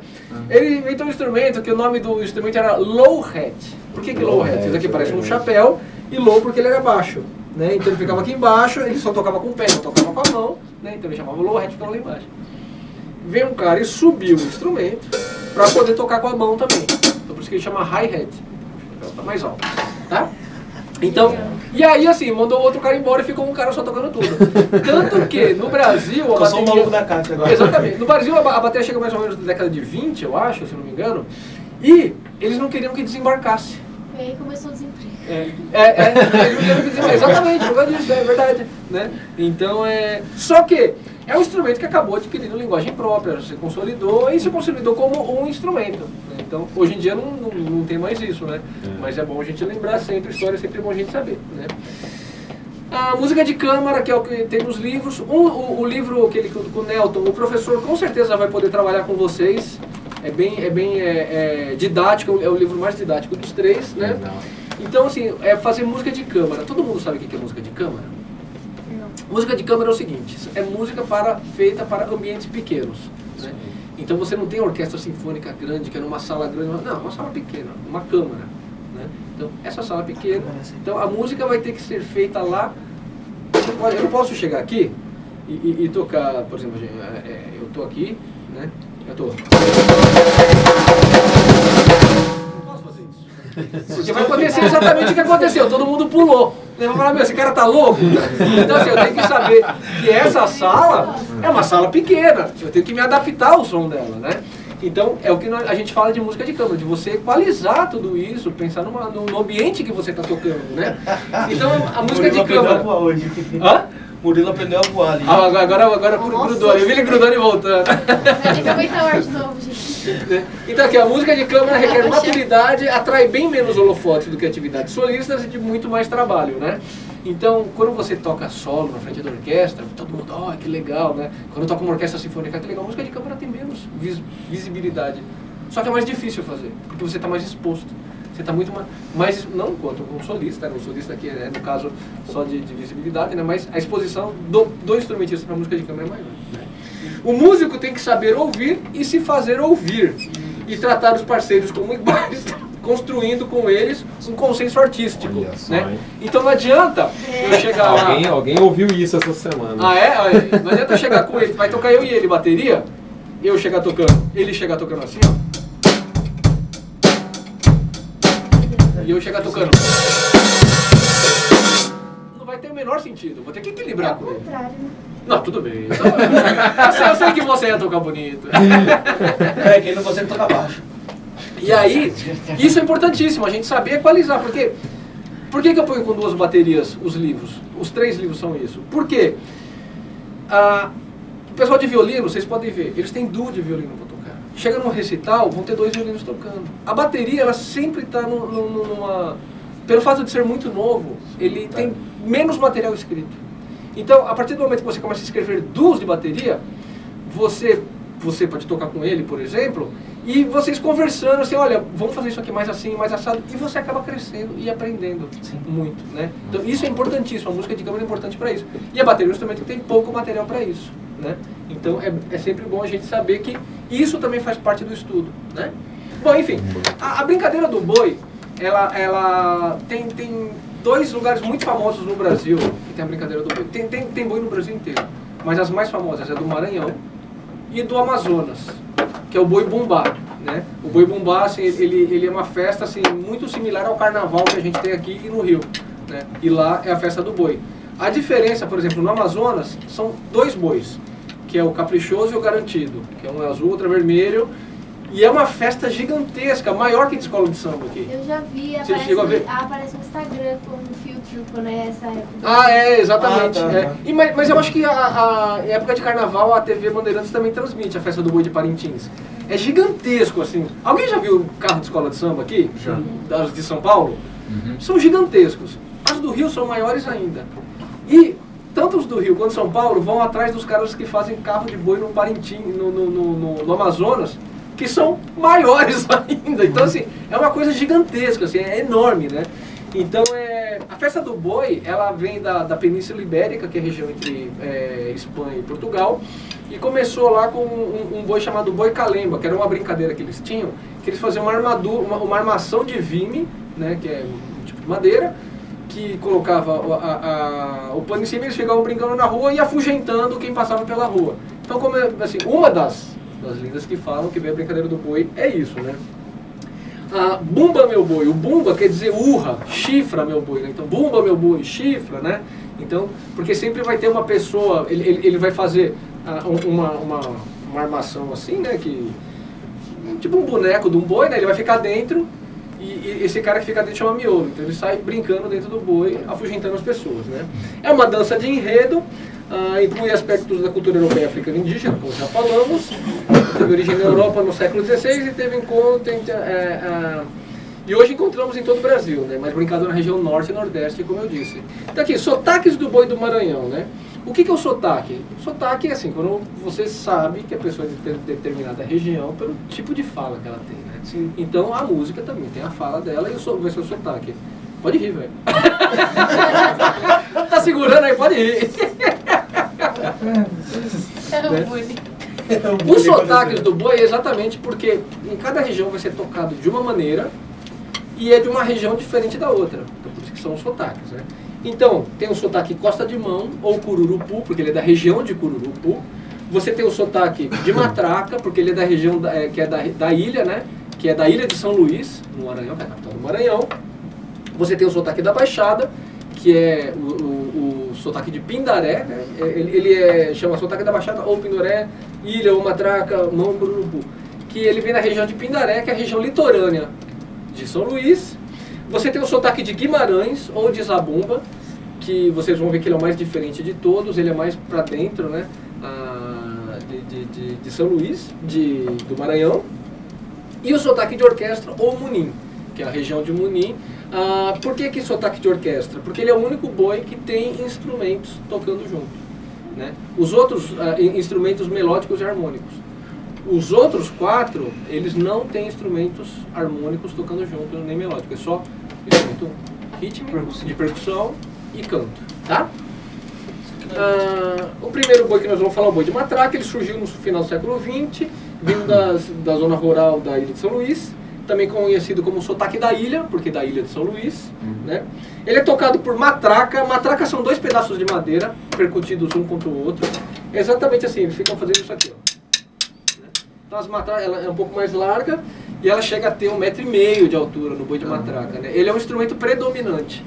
Speaker 1: Ele inventou um instrumento que o nome do instrumento era low-hat. Por que low-hat? Isso aqui parece um chapéu e low porque ele era baixo, né? Então ele ficava aqui embaixo, ele só tocava com o pé, não tocava com a mão, né? Então ele chamava low-hat, ficava lá embaixo. Veio um cara e subiu o instrumento para poder tocar com a mão também. Então por isso que ele chama hi-hat. Tá mais alto, tá? Então, e aí assim, mandou outro cara embora e ficou um cara só tocando tudo. Tanto que no Brasil a bateria...
Speaker 4: só o maluco da caixa agora.
Speaker 1: Exatamente. No Brasil a bateria chega mais ou menos na década de 20, eu acho, se não me engano. E eles não queriam que desembarcasse.
Speaker 3: E aí começou o desemprego.
Speaker 1: Eles não queriam que desembarcasse. Exatamente, por causa disso, é verdade. Né? Então só que é um instrumento que acabou adquirindo linguagem própria, se consolidou e se consolidou como um instrumento. Né? Então, hoje em dia não tem mais isso, né? Mas é bom a gente lembrar sempre, história é sempre bom a gente saber. Né? A música de câmara, que é o que tem nos livros. O livro com o Nelton, o professor com certeza vai poder trabalhar com vocês. É bem didático, é o livro mais didático dos 3, né? Então, assim, fazer música de câmara. Todo mundo sabe o que é música de câmara?
Speaker 3: Não.
Speaker 1: Música de câmara é o seguinte, é música feita para ambientes pequenos, né? Então você não tem orquestra sinfônica grande, que é numa sala grande, não, uma sala pequena, uma câmara, né? Então, essa sala pequena, então a música vai ter que ser feita lá. Eu não posso chegar aqui e tocar, por exemplo, eu estou aqui, né? Eu estou... Não posso fazer isso. Porque vai acontecer exatamente o que aconteceu, todo mundo pulou. Vai falar, meu, esse cara tá louco? Então assim, eu tenho que saber que essa sala é uma sala pequena, eu tenho que me adaptar ao som dela, né? Então, é o que a gente fala de música de câmara, de você equalizar tudo isso, pensar no ambiente que você está tocando, né? Então, a música de câmara... Hã?
Speaker 4: Murilo aprendeu a voar ali.
Speaker 1: Agora grudou, eu vi ele grudando e voltando.
Speaker 3: Ele vai aguentar o ar de novo, gente.
Speaker 1: Então aqui, a música de câmara requer maturidade, atrai bem menos holofotes do que atividades solistas e de muito mais trabalho, né? Então, quando você toca solo na frente da orquestra, todo mundo, que legal, né? Quando toca uma orquestra sinfônica, que legal. A música de câmara tem menos visibilidade. Só que é mais difícil fazer, porque você está mais exposto. Você está muito mais, não quanto um solista, né? O solista aqui é, no caso, só de visibilidade, né? Mas a exposição do instrumentista para a música de câmara é maior, né? O músico tem que saber ouvir e se fazer ouvir. E tratar os parceiros como iguais, construindo com eles um consenso artístico, né? Então não adianta eu chegar lá...
Speaker 5: Alguém ouviu isso essa semana.
Speaker 1: Ah, é? Não adianta eu chegar com ele, vai tocar eu e ele bateria, eu chegar tocando, ele chegar tocando assim, ó. E eu chegar tocando. Não vai ter o menor sentido, vou ter que equilibrar com ele. Não, tudo bem. Então, eu sei que você ia tocar bonito.
Speaker 4: É, quem não consegue tocar baixo.
Speaker 1: E aí, isso é importantíssimo, a gente saber equalizar, porque... Por que eu ponho com 2 baterias os livros? Os 3 livros são isso. Por quê? O pessoal de violino, vocês podem ver, eles têm duo de violino para tocar. Chega num recital, vão ter 2 violinos tocando. A bateria, ela sempre está numa... Pelo fato de ser muito novo, ele tem menos material escrito. Então, a partir do momento que você começa a escrever duos de bateria, você pode tocar com ele, por exemplo, e vocês conversando assim, olha, vamos fazer isso aqui mais assim, mais assado, e você acaba crescendo e aprendendo muito, né? Então, isso é importantíssimo, a música de câmara é importante para isso. E a bateria é um instrumento que tem pouco material para isso, né? Então, é sempre bom a gente saber que isso também faz parte do estudo, né? Bom, enfim, a brincadeira do boi, ela tem 2 lugares muito famosos no Brasil que tem a brincadeira do boi. Tem boi no Brasil inteiro, mas as mais famosas é do Maranhão e do Amazonas, que é o boi bumbá, né? O boi bumbá, assim, ele é uma festa assim, muito similar ao carnaval que a gente tem aqui e no Rio, né? E lá é a festa do boi. A diferença, por exemplo, no Amazonas, são 2 bois, que é o caprichoso e o garantido, que é um é azul, outro é vermelho. E é uma festa gigantesca, maior que a escola de samba aqui.
Speaker 3: Eu já vi,
Speaker 1: Você chegou a ver?
Speaker 3: aparece no Instagram com um filtro quando é essa época.
Speaker 1: Ah, exatamente.
Speaker 4: Tá.
Speaker 1: É. Mas eu acho que a época de carnaval, a TV Bandeirantes também transmite a festa do boi de Parintins. É gigantesco, assim. Alguém já viu o carro de escola de samba aqui?
Speaker 5: Já.
Speaker 1: Das de São Paulo? São gigantescos. As do Rio são maiores ainda. E tanto os do Rio quanto São Paulo vão atrás dos caras que fazem carro de boi no Parintins, no Amazonas, que são maiores ainda. Então, assim, é uma coisa gigantesca, assim, é enorme, né? Então, a festa do boi, ela vem da Península Ibérica, que é a região entre Espanha e Portugal, e começou lá com um boi chamado boi calemba, que era uma brincadeira que eles tinham, que eles faziam uma armadura, uma armação de vime, né, que é um tipo de madeira, que colocava o pano em cima, eles ficavam brincando na rua e afugentando quem passava pela rua. Então, como assim, uma das lindas que falam que vem a brincadeira do boi é isso, né? Bumba meu boi, o bumba quer dizer urra, chifra meu boi, né? Então bumba meu boi, chifra, né? Então, porque sempre vai ter uma pessoa, ele vai fazer uma armação assim, né? Tipo um boneco de um boi, né? Ele vai ficar dentro e esse cara que fica dentro chama miolo. Então ele sai brincando dentro do boi, afugentando as pessoas, né? É uma dança de enredo. Inclui aspectos da cultura europeia, africana e indígena, como já falamos. Teve origem na Europa no século XVI e teve encontro e hoje encontramos em todo o Brasil, né? Mas brincado na região norte e nordeste, como eu disse. Então aqui, sotaques do boi do Maranhão, né? O que é o sotaque? O sotaque é assim, quando você sabe que a pessoa é de determinada região pelo tipo de fala que ela tem, né? Sim. Então a música também tem a fala dela e vai ser o sotaque. Pode rir, velho. Tá segurando aí, pode rir.
Speaker 3: É um bullying.
Speaker 1: Os sotaques do boi é exatamente porque em cada região vai ser tocado de uma maneira e é de uma região diferente da outra. Então, por isso que são os sotaques, né? Então, tem o sotaque Costa de Mão ou Cururupu, porque ele é da região de Cururupu. Você tem o sotaque de Matraca, porque ele é da região que é da ilha, né? Que é da ilha de São Luís, no Maranhão, que é a capital do Maranhão. Você tem o sotaque da Baixada, que é o sotaque de Pindaré, né? Ele chama sotaque da Baixada ou Pindoré, Ilha ou Matraca, Mão e Cururupu. Que ele vem da região de Pindaré, que é a região litorânea de São Luís. Você tem o sotaque de Guimarães ou de Zabumba, que vocês vão ver que ele é o mais diferente de todos, ele é mais para dentro, né? De São Luís, do Maranhão. E o sotaque de orquestra ou Munim, que é a região de Munim. Por que sotaque de orquestra? Porque ele é o único boi que tem instrumentos tocando junto, né? Os outros instrumentos melódicos e harmônicos. Os outros 4, eles não têm instrumentos harmônicos tocando junto, nem melódico. É só instrumento rítmico, de percussão e canto, tá? O primeiro boi que nós vamos falar é o boi de Matraca. Ele surgiu no final do século XX, vindo da zona rural da ilha de São Luís, também conhecido como sotaque da ilha, porque da ilha de São Luís, né? Ele é tocado por matraca. Matraca são 2 pedaços de madeira percutidos um contra o outro. É exatamente assim, eles ficam fazendo isso aqui, ó. Então as matracas, ela é um pouco mais larga e ela chega a ter 1,5 m de altura no boi de matraca, né? Ele é um instrumento predominante.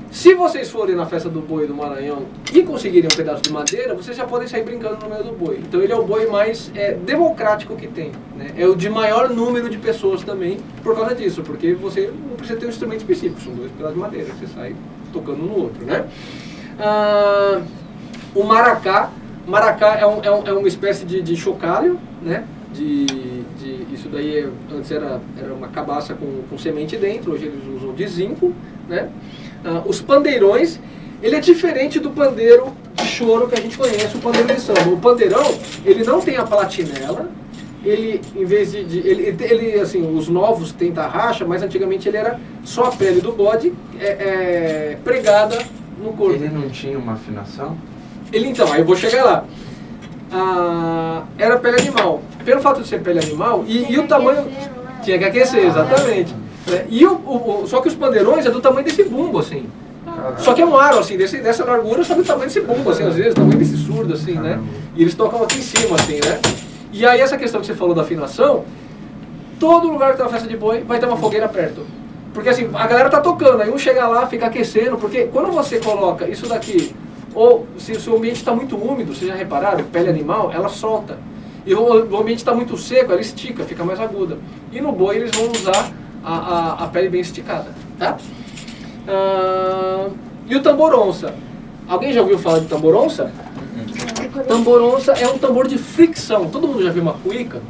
Speaker 1: Se vocês forem na festa do boi do Maranhão e conseguirem um pedaço de madeira, vocês já podem sair brincando no meio do boi. Então ele é o boi mais democrático que tem, né? É o de maior número de pessoas também por causa disso, porque você não precisa ter um instrumento específico, são 2 pedaços de madeira, você sai tocando no outro, né? O maracá. Maracá é uma espécie de chocalho, né? Isso daí antes era uma cabaça com semente dentro, hoje eles usam de zinco, né? Os pandeirões, ele é diferente do pandeiro de choro que a gente conhece, o pandeiro de samba. O pandeirão, ele não tem a platinela, ele, em vez ele assim, os novos têm tarraxa, mas antigamente ele era só a pele do bode pregada no corpo.
Speaker 2: Ele não tinha uma afinação?
Speaker 1: Então, aí eu vou chegar lá. Era pele animal. Pelo fato de ser pele animal, e o tamanho... Tinha que aquecer, exatamente. Só que os pandeirões é do tamanho desse bumbo, assim. Só que é um aro, assim, dessa largura, só do tamanho desse bumbo, assim, às vezes, do tamanho desse surdo, assim, né? E eles tocam aqui em cima, assim, né? E aí essa questão que você falou da afinação, todo lugar que tem uma festa de boi vai ter uma fogueira perto. Porque assim, a galera tá tocando, aí um chega lá, fica aquecendo, porque quando você coloca isso daqui, ou se o seu ambiente está muito úmido, vocês já repararam, pele animal, ela solta. E o ambiente está muito seco, ela estica, fica mais aguda. E no boi eles vão usar a pele bem esticada, tá? E o tambor-onça. Alguém já ouviu falar de tambor-onça? Tambor-onça é um tambor de fricção. Todo mundo já viu uma cuíca?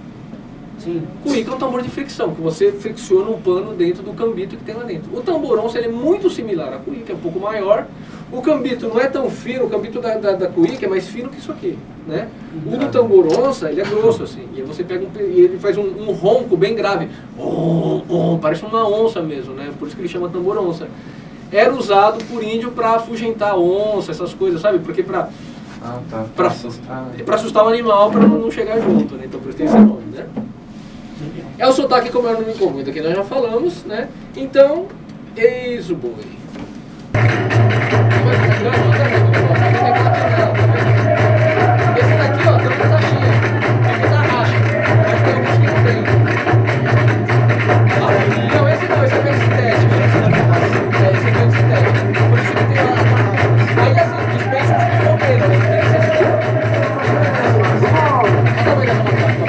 Speaker 4: Sim.
Speaker 1: Cuíca é um tambor de fricção, que você fricciona um pano dentro do cambito que tem lá dentro. O tambor-onça ele é muito similar à cuíca, é um pouco maior. O cambito não é tão fino, o cambito da cuíca é mais fino que isso aqui, né? O do tambor-onça, ele é grosso assim, e aí você pega e ele faz um ronco bem grave. Parece uma onça mesmo, né? Por isso que ele chama tambor-onça. Era usado por índio para afugentar onça, essas coisas, sabe? Porque para assustar o animal, para não chegar junto, né? Então por isso tem esse nome, né? É o sotaque como é o nome comum, daqui nós já falamos, né? Então, eis o boi. Esse daqui, ó, tem uma taxinha, tem uma racha, mas tem alguns que não tem. Não, esse não, esse é bem sintético. Esse é bem sintético. Por isso que tem a tarraxa. Aí assim, dispensa de fogueira, né? Tem que ser assim. Olha o tamanho dessa matraca.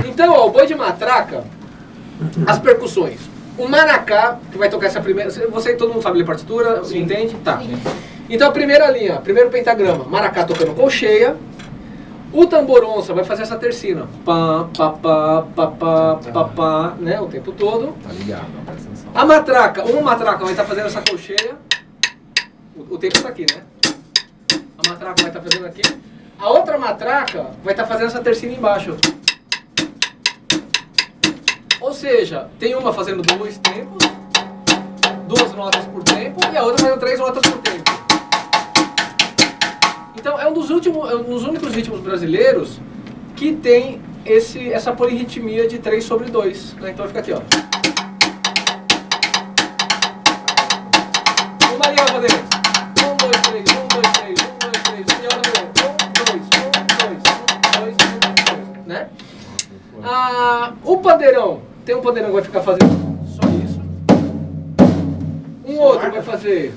Speaker 1: Então, ó, o boi de matraca, as percussões. O maracá, que vai tocar essa primeira... todo mundo sabe ler partitura? Sim. Entende? Tá. Sim. Então a primeira linha, primeiro pentagrama, maracá tocando colcheia. O tambor-onça vai fazer essa tercina. Pá, pá, pá, pá, pá, pá, pá, né? O tempo todo.
Speaker 5: Tá ligado, não presta atenção.
Speaker 1: A matraca, uma matraca vai estar fazendo essa colcheia. O tempo está aqui, né? A matraca vai estar fazendo aqui. A outra matraca vai estar fazendo essa tercina embaixo. Ou seja, tem uma fazendo 2 tempos, 2 notas por tempo, e a outra fazendo 3 notas por tempo. Então é um dos únicos ritmos brasileiros que tem essa polirritmia de 3/2. Né? Então fica aqui, ó. O Maria vai fazer 1, 2, 3, 1, 2, 3, 1, 2, 3, 1, e a outra vai fazer 1, 2, 1, 2, 1, 2, 1, 2, né? O pandeirão, tem um pandeirão que vai ficar fazendo só isso. Um outro vai fazer...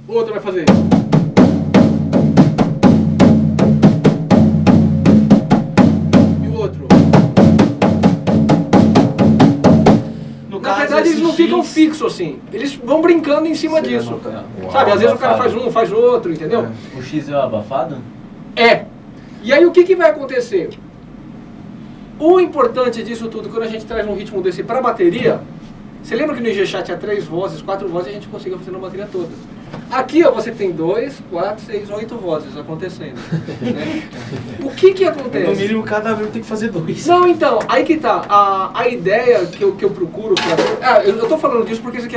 Speaker 1: O outro vai fazer... E o outro... Na verdade, eles não ficam fixos assim. Eles vão brincando em cima disso. Sabe, às vezes o cara faz um, faz outro, entendeu?
Speaker 4: O X é o abafado?
Speaker 1: É. E aí o que vai acontecer? O importante disso tudo, quando a gente traz um ritmo desse pra bateria, você lembra que no IGChat tinha 3 vozes, 4 vozes e a gente conseguia fazer na bateria toda. Aqui ó, você tem 2, 4, 6, 8 vozes acontecendo. Né? O que acontece?
Speaker 4: No mínimo cada vez tem que fazer 2.
Speaker 1: Não, então, aí que tá. A ideia que eu procuro pra... eu tô falando disso porque isso aqui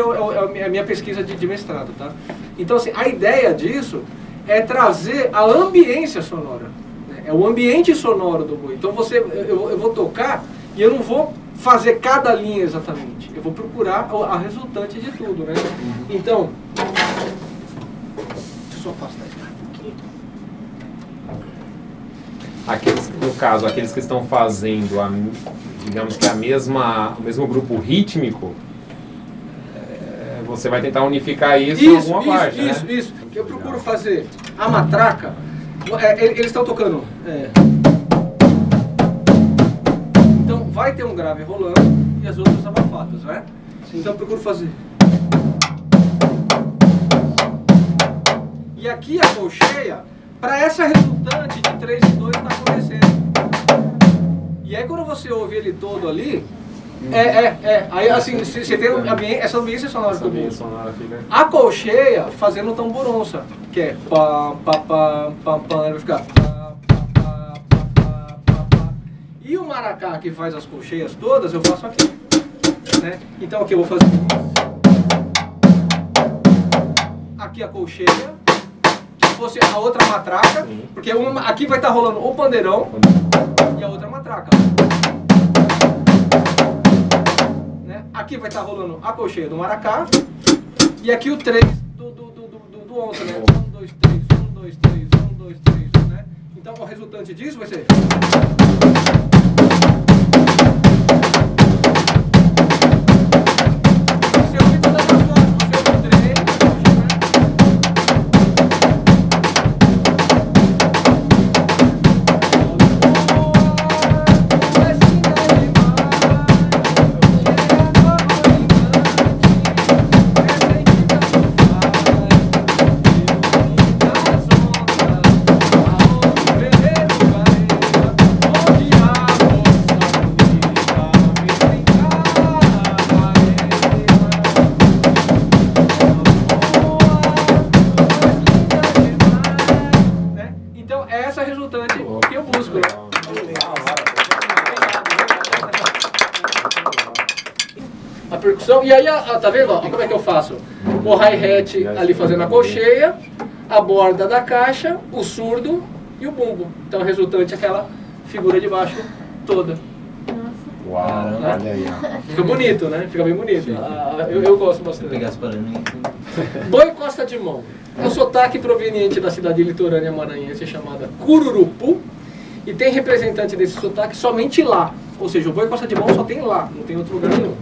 Speaker 1: é a minha pesquisa de mestrado, tá? Então assim, a ideia disso é trazer a ambiência sonora. Né? É o ambiente sonoro do boi. Então eu vou tocar e eu não vou fazer cada linha exatamente. Eu vou procurar a resultante de tudo, né? Então... Deixa eu só afastar isso aqui.
Speaker 5: No caso, aqueles que estão fazendo, digamos que o mesmo grupo rítmico, você vai tentar unificar isso em alguma parte, né?
Speaker 1: Isso. Eu procuro fazer a matraca, eles estão tocando... Então vai ter um grave rolando e as outras abafadas, né? Então eu procuro fazer... E aqui a colcheia, para essa resultante de 3 e 2 está acontecendo. E aí quando você ouve ele todo ali, aí assim, você tem essa ambiência sonora do músico. A colcheia fazendo tamboronça, que é pá, pá, pá, pá, pá, vai ficar pá, pá, pá, pá, pá, pá. E o maracá que faz as colcheias todas, eu faço aqui. Né? Então aqui eu vou fazer. Aqui a colcheia. Fosse a outra matraca, porque aqui vai estar rolando o pandeirão e a outra matraca. Né? Aqui vai estar rolando a colcheia do maracá e aqui o 3 do onça, né? 1, 2, 3, 1, 2, 3, 1, 2, 3, né? Então o resultante disso vai ser... A percussão, e aí, tá vendo? Ó, como é que eu faço? O hi-hat ali fazendo a colcheia, a borda da caixa, o surdo e o bumbo. Então, o resultante é aquela figura de baixo toda.
Speaker 5: Uau,
Speaker 1: né?
Speaker 5: Olha aí. Ó.
Speaker 1: Fica bonito, né? Fica bem bonito. Eu gosto bastante.
Speaker 4: Vou pegar as paraninhas.
Speaker 1: Boi Costa de Mão. É um sotaque proveniente da cidade litorânea maranhense chamada Cururupu. E tem representante desse sotaque somente lá. Ou seja, o boi Costa de Mão só tem lá, não tem outro lugar nenhum.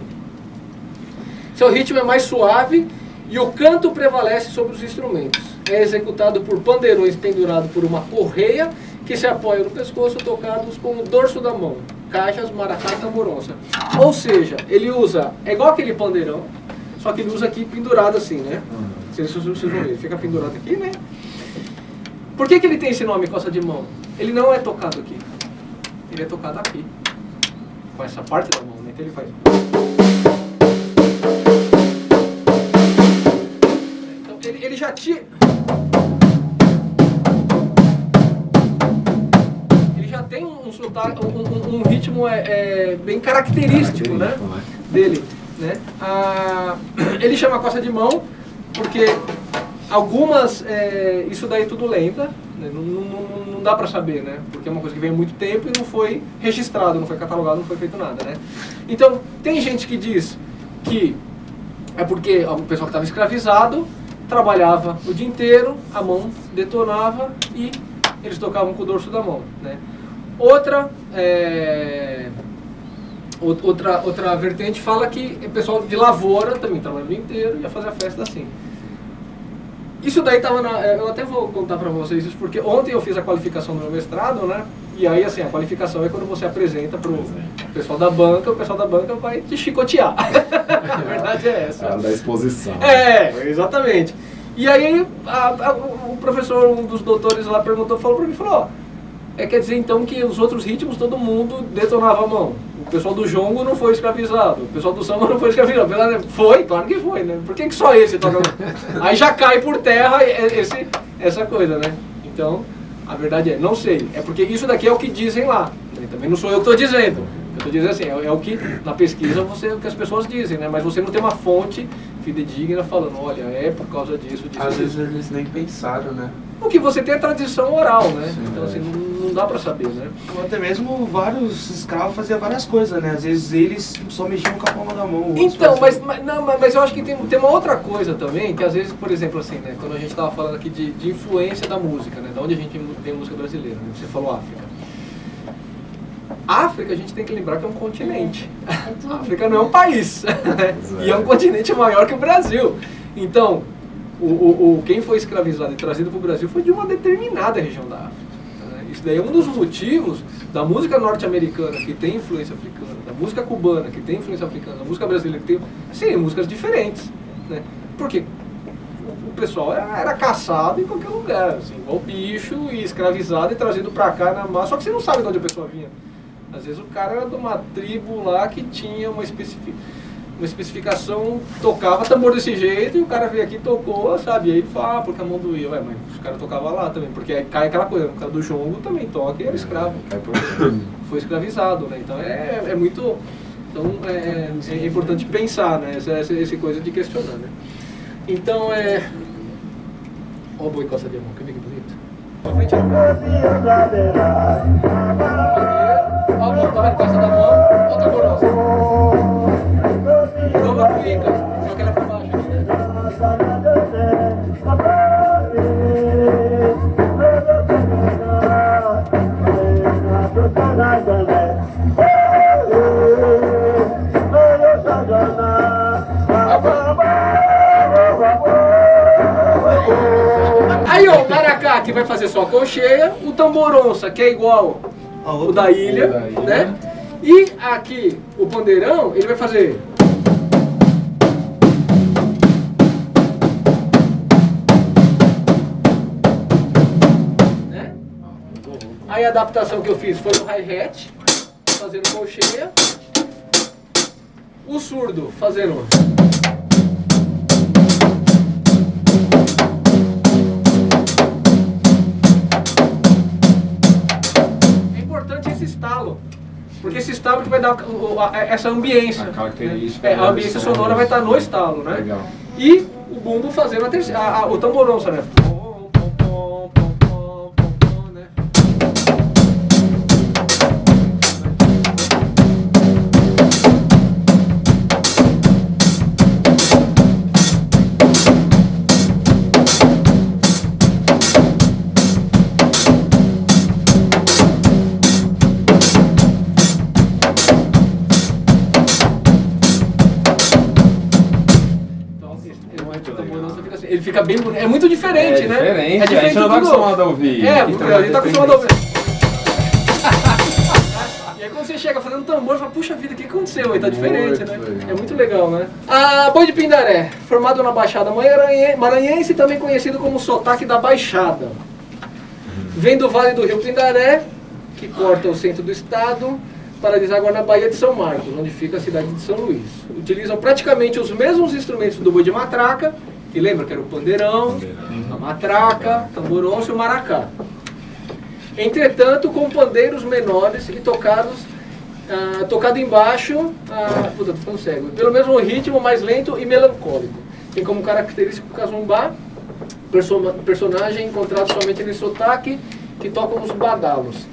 Speaker 1: Seu ritmo é mais suave e o canto prevalece sobre os instrumentos. É executado por pandeirões pendurados por uma correia que se apoia no pescoço, tocados com o dorso da mão. Caixas, maracá e tamboronça. Ou seja, ele usa, é igual aquele pandeirão, só que ele usa aqui pendurado assim, né? Vocês vão ver, ele fica pendurado aqui, né? Por que ele tem esse nome, Costa de Mão? Ele não é tocado aqui, ele é tocado aqui, com essa parte da mão, né? Então ele faz... Então ele já tinha... Ele já tem um sotaque, um ritmo bem característico, né? Dele, né? Ele chama Costa de Mão porque algumas, isso daí é tudo lenda, né? Não dá pra saber, né? Porque é uma coisa que vem há muito tempo e não foi registrado, não foi catalogado, não foi feito nada, né? Então, tem gente que diz que é porque o pessoal que estava escravizado trabalhava o dia inteiro, a mão detonava e eles tocavam com o dorso da mão, né? Outra vertente fala que o pessoal de lavoura também trabalha o dia inteiro e ia fazer a festa assim. Isso daí estava eu até vou contar para vocês isso, porque ontem eu fiz a qualificação do meu mestrado, né? E aí, assim, a qualificação é quando você apresenta para o pessoal da banca, o pessoal da banca vai te chicotear. A verdade é essa.
Speaker 5: A da exposição.
Speaker 1: Exatamente. E aí, o professor, um dos doutores lá falou para mim, falou, quer dizer então que os outros ritmos todo mundo detonava a mão. O pessoal do jongo não foi escravizado, o pessoal do samba não foi escravizado. Foi, claro que foi, né? Por que só esse toca? Aí já cai por terra essa coisa, né? Então, a verdade não sei. É porque isso daqui é o que dizem lá. Também não sou eu que estou dizendo. Eu estou dizendo assim, é o que na pesquisa o que as pessoas dizem, né? Mas você não tem uma fonte fidedigna falando, olha, é por causa disso.
Speaker 2: Às vezes eles nem pensaram, né?
Speaker 1: O que você tem é tradição oral, né?
Speaker 2: Sim,
Speaker 1: então assim, não dá pra saber, né?
Speaker 4: Ou até mesmo vários escravos faziam várias coisas, né? Às vezes eles só mexiam com a palma da mão.
Speaker 1: Então, mas eu acho que tem uma outra coisa também, que às vezes, por exemplo, assim, né? Quando a gente estava falando aqui de influência da música, né? Da onde a gente tem música brasileira, né? Você falou África. África, a gente tem que lembrar que é um continente. A África não é um país. Né? E é um continente maior que o Brasil. Então, quem foi escravizado e trazido para o Brasil foi de uma determinada região da África. Né? Isso daí é um dos motivos da música norte-americana, que tem influência africana, da música cubana, que tem influência africana, da música brasileira, que tem, sim, músicas diferentes. Né? Porque o pessoal era caçado em qualquer lugar, assim, igual bicho, e escravizado e trazido para cá na massa, só que você não sabe de onde a pessoa vinha. Às vezes o cara era de uma tribo lá que tinha uma especificação, tocava tambor desse jeito, e o cara veio aqui e tocou, sabe? E aí fala, porque a mão doía. Mas os caras tocavam lá também, porque aí cai aquela coisa, o cara do jongo também toca e era escravo. Foi escravizado, né? Então é muito... Então é importante pensar, né? Essa coisa de questionar, né? Então Olha o boi Costa de Mão, que bico bonito. Pra frente aí. Olha o tamanho Costa da Mão, outra coroa. Igual a cuíca, só que ela é pra baixo. Aí ó, o maracá que vai fazer só a colcheia, o tamboronça que é igual o da ilha, né? E aqui o pandeirão, ele vai fazer... Né? Aí a adaptação que eu fiz foi o hi-hat, fazendo colcheia. O surdo fazendo... Porque esse estalo que vai dar essa ambiência.
Speaker 5: A característica.
Speaker 1: Né? A ambiência sonora vai estar no estalo, né?
Speaker 5: Legal.
Speaker 1: E o bumbo fazendo o tamboronça, né? Né? Ele fica bem bonito. É muito diferente, né?
Speaker 5: Diferente.
Speaker 1: É diferente.
Speaker 5: A gente não tá acostumado a ouvir.
Speaker 1: Porque a gente tá acostumado a ouvir. E aí quando você chega fazendo tambor, você fala, puxa vida, o que aconteceu? Aí tá diferente, né?
Speaker 2: Legal.
Speaker 1: É muito legal, né? A Boi de Pindaré, formado na Baixada Maranhense, também conhecido como sotaque da Baixada. Vem do Vale do Rio Pindaré, que corta o centro do estado, para desaguar na Baía de São Marcos, onde fica a cidade de São Luís. Utilizam praticamente os mesmos instrumentos do boi de matraca que lembra que era o pandeirão, a matraca, tamboronça e o maracá. Entretanto, com pandeiros menores e tocado embaixo, puta, tô ficando cego, pelo mesmo ritmo mais lento e melancólico. Tem como característico o casumbá, personagem encontrado somente nesse sotaque, que tocam os badalos.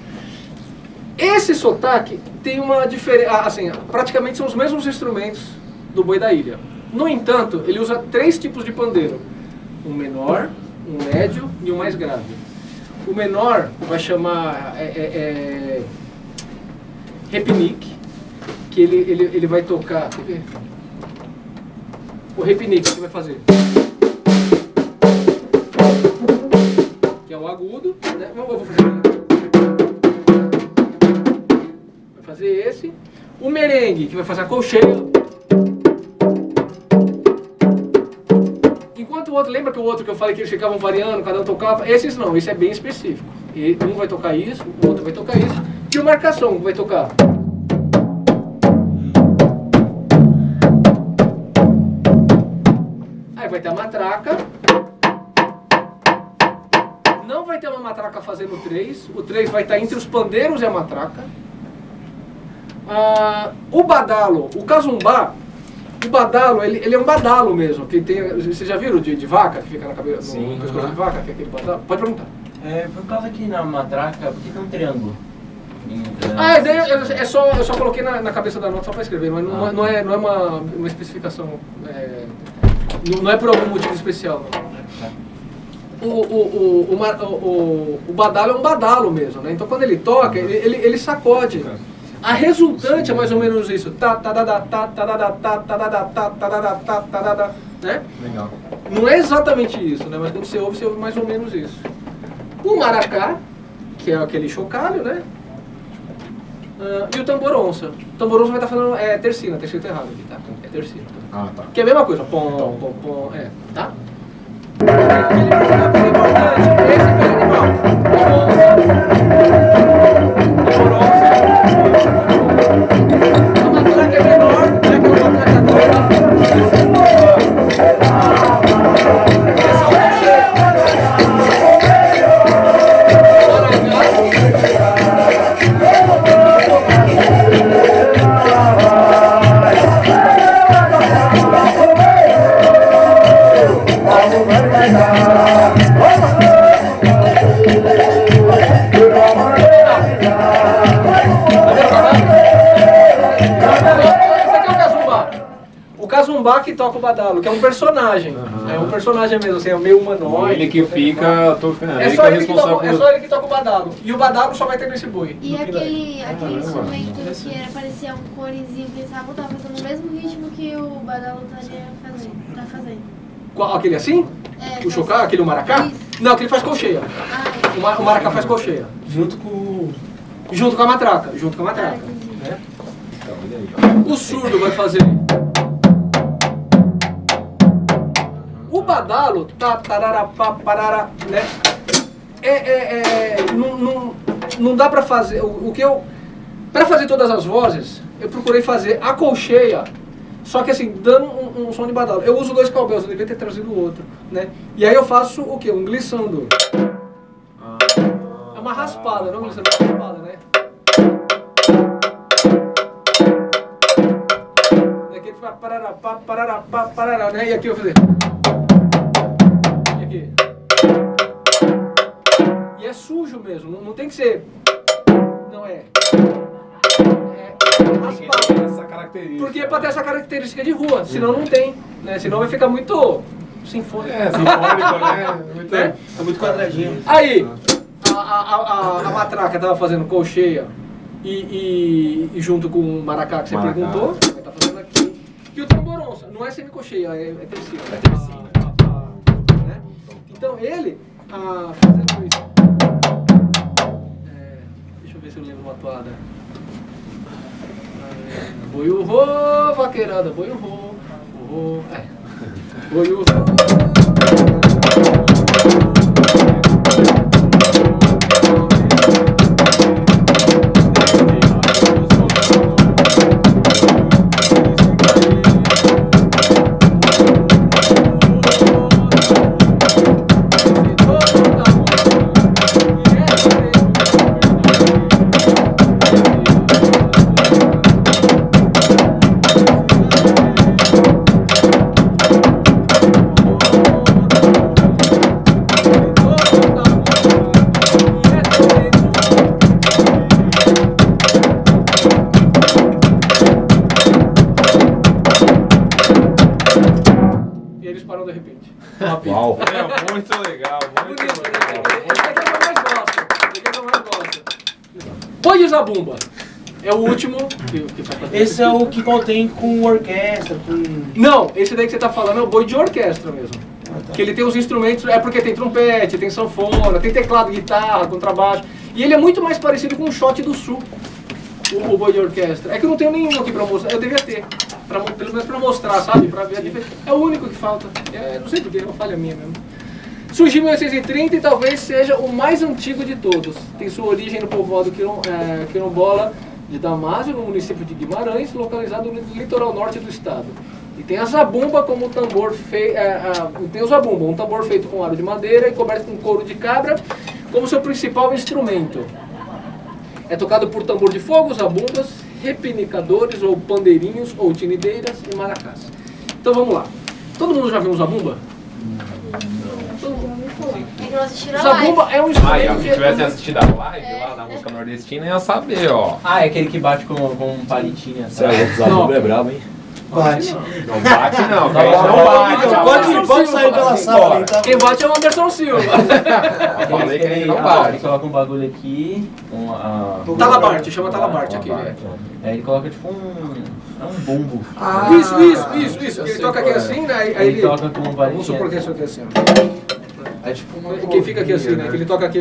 Speaker 1: Esse sotaque tem uma diferença, assim, praticamente são os mesmos instrumentos do boi da ilha. No entanto, ele usa 3 tipos de pandeiro: um menor, um médio e um mais grave. O menor vai chamar repinique, que ele vai tocar. Quer ver? O repinique que vai fazer, que é o agudo, né? Eu vou fazer. Vai fazer esse. O merengue, que vai fazer a colcheia. Enquanto o outro, lembra que o outro que eu falei que eles ficavam variando, cada um tocava? Esses não, esse é bem específico. E um vai tocar isso, o outro vai tocar isso. E o marcação vai tocar. Aí vai ter a matraca. Não vai ter uma matraca fazendo 3. O 3 vai estar entre os pandeiros e a matraca. O badalo, o casumbá, o badalo, ele é um badalo mesmo. Que tem, vocês já viram de vaca que fica na cabeça, no pescoço de vaca, que é aquele badalo? Pode perguntar.
Speaker 6: Por causa que na matraca, por que tem um triângulo?
Speaker 1: Eu só coloquei na cabeça da nota só para escrever, mas não é uma especificação, não é por algum motivo especial. Não. O badalo é um badalo mesmo, né? Então quando ele toca, ele sacode. A resultante é mais ou menos isso. Né?
Speaker 5: Legal.
Speaker 1: Não é exatamente isso, né? Mas quando você ouve mais ou menos isso. O maracá, que é aquele chocalho, né? E o tamboronça. O tamboronça vai estar falando tercina, tá escrito errado aqui, tá? É tercina.
Speaker 5: Ah, tá.
Speaker 1: Que é a mesma coisa. Pom, pom, pom, tá? Aquele personagem é importante. Esse é o animal. Tamboronça. A matraca é menor, já que é uma matraca toda. O casumbá que toca o badalo, que é um personagem. É um personagem mesmo, assim, é meio humanoide.
Speaker 5: Ele que fica tocando,
Speaker 1: é só ele que toca o badalo. E o badalo só vai ter nesse boi.
Speaker 3: E aquele instrumento que parecia um corezinho que eles estavam fazendo o mesmo ritmo que o badalo tá fazendo.
Speaker 1: Qual, aquele assim? O chocá, aquele maracá?
Speaker 3: Isso.
Speaker 1: Não, aquele faz colcheia. O maracá faz colcheia.
Speaker 4: Junto com
Speaker 1: a matraca. Né? O surdo vai fazer. O badalo, parará, né? Não dá pra fazer. Pra fazer todas as vozes, eu procurei fazer a colcheia, só que assim, dando um som de badalo. Eu uso 2 cowbells, eu devia ter trazido o outro, né? E aí eu faço o quê? Um glissando. É uma raspada, não glissando, é uma raspada, né? Aqui ele faz parará, né? E aqui eu vou fazer. E aqui. E é sujo mesmo, não tem que ser. Não é. Raspado.
Speaker 5: Essa característica.
Speaker 1: Porque é pra ter essa característica de rua, senão não tem, né? Senão vai ficar muito sinfônico.
Speaker 5: Sinfônico, né? Muito,
Speaker 1: né?
Speaker 4: É muito quadradinho.
Speaker 1: Aí, a matraca tava fazendo colcheia e junto com o maracá que você perguntou, vai estar fazendo aqui. E o tamboronça, não é semicolcheia, é tercina. É tercina. Né? Então ele, fazendo isso. Deixa eu ver se eu lembro uma toada. Boi o rô, vaqueirada, boi o rô, boi o rô.
Speaker 5: Muito legal, muito
Speaker 1: Bonito, né?
Speaker 5: legal.
Speaker 1: Esse aqui é o que eu mais gosto. Esse aqui é o que eu mais gosto. Boi de Zabumba. É o último que vai fazer.
Speaker 4: Esse é o que contém com orquestra, com...
Speaker 1: Não, esse daí que você tá falando é o boi de orquestra mesmo. Que ele tem os instrumentos, é porque tem trompete, tem sanfona, tem teclado, guitarra, contrabaixo. E ele é muito mais parecido com o Shot do Sul, o boi de orquestra. É que eu não tenho nenhum aqui pra mostrar, eu devia ter. Pelo menos pra mostrar, sabe? Pra ver a diferença. É o único que falta. Não sei porquê, é uma falha minha mesmo. Surgiu em 1830 e talvez seja o mais antigo de todos. Tem sua origem no povoado quilombola de Damásio, no município de Guimarães, localizado no litoral norte do estado. E tem a zabumba como tambor feito. Tem o zabumba, um tambor feito com aro de madeira e coberto com couro de cabra, como seu principal instrumento. É tocado por tambor de fogo, zabumbas, repinicadores ou pandeirinhos ou tinideiras e maracás. Então vamos lá. Todo mundo já viu um zabumba?
Speaker 3: É que não assistiram a live.
Speaker 1: Zabumba é um
Speaker 5: Ah, e
Speaker 1: instrumento
Speaker 5: se tivesse assistido a live lá da música nordestina, ia saber, ó.
Speaker 6: Ah, é aquele que bate com um palitinho assim.
Speaker 1: Não.
Speaker 7: é brabo, hein?
Speaker 4: Bate.
Speaker 5: Não bate não,
Speaker 6: Não,
Speaker 5: gente, não bate.
Speaker 1: não,
Speaker 4: Pode sair pela sala, então.
Speaker 1: Quem bate é o Anderson Silva.
Speaker 5: Eu falei que ele não
Speaker 6: Ele
Speaker 5: bate.
Speaker 6: coloca um bagulho aqui,
Speaker 1: Talabarte, chama Talabarte aqui.
Speaker 6: Aí ele coloca tipo um bumbo.
Speaker 4: Ah,
Speaker 1: Isso. Ele toca aqui assim, né? Aí
Speaker 6: Ele
Speaker 1: ele.
Speaker 6: toca com um
Speaker 1: Vamos
Speaker 6: palitinho.
Speaker 1: supor que é isso aqui assim, ó.
Speaker 2: É tipo uma
Speaker 1: Quem fica aqui assim, né? Que ele toca aqui.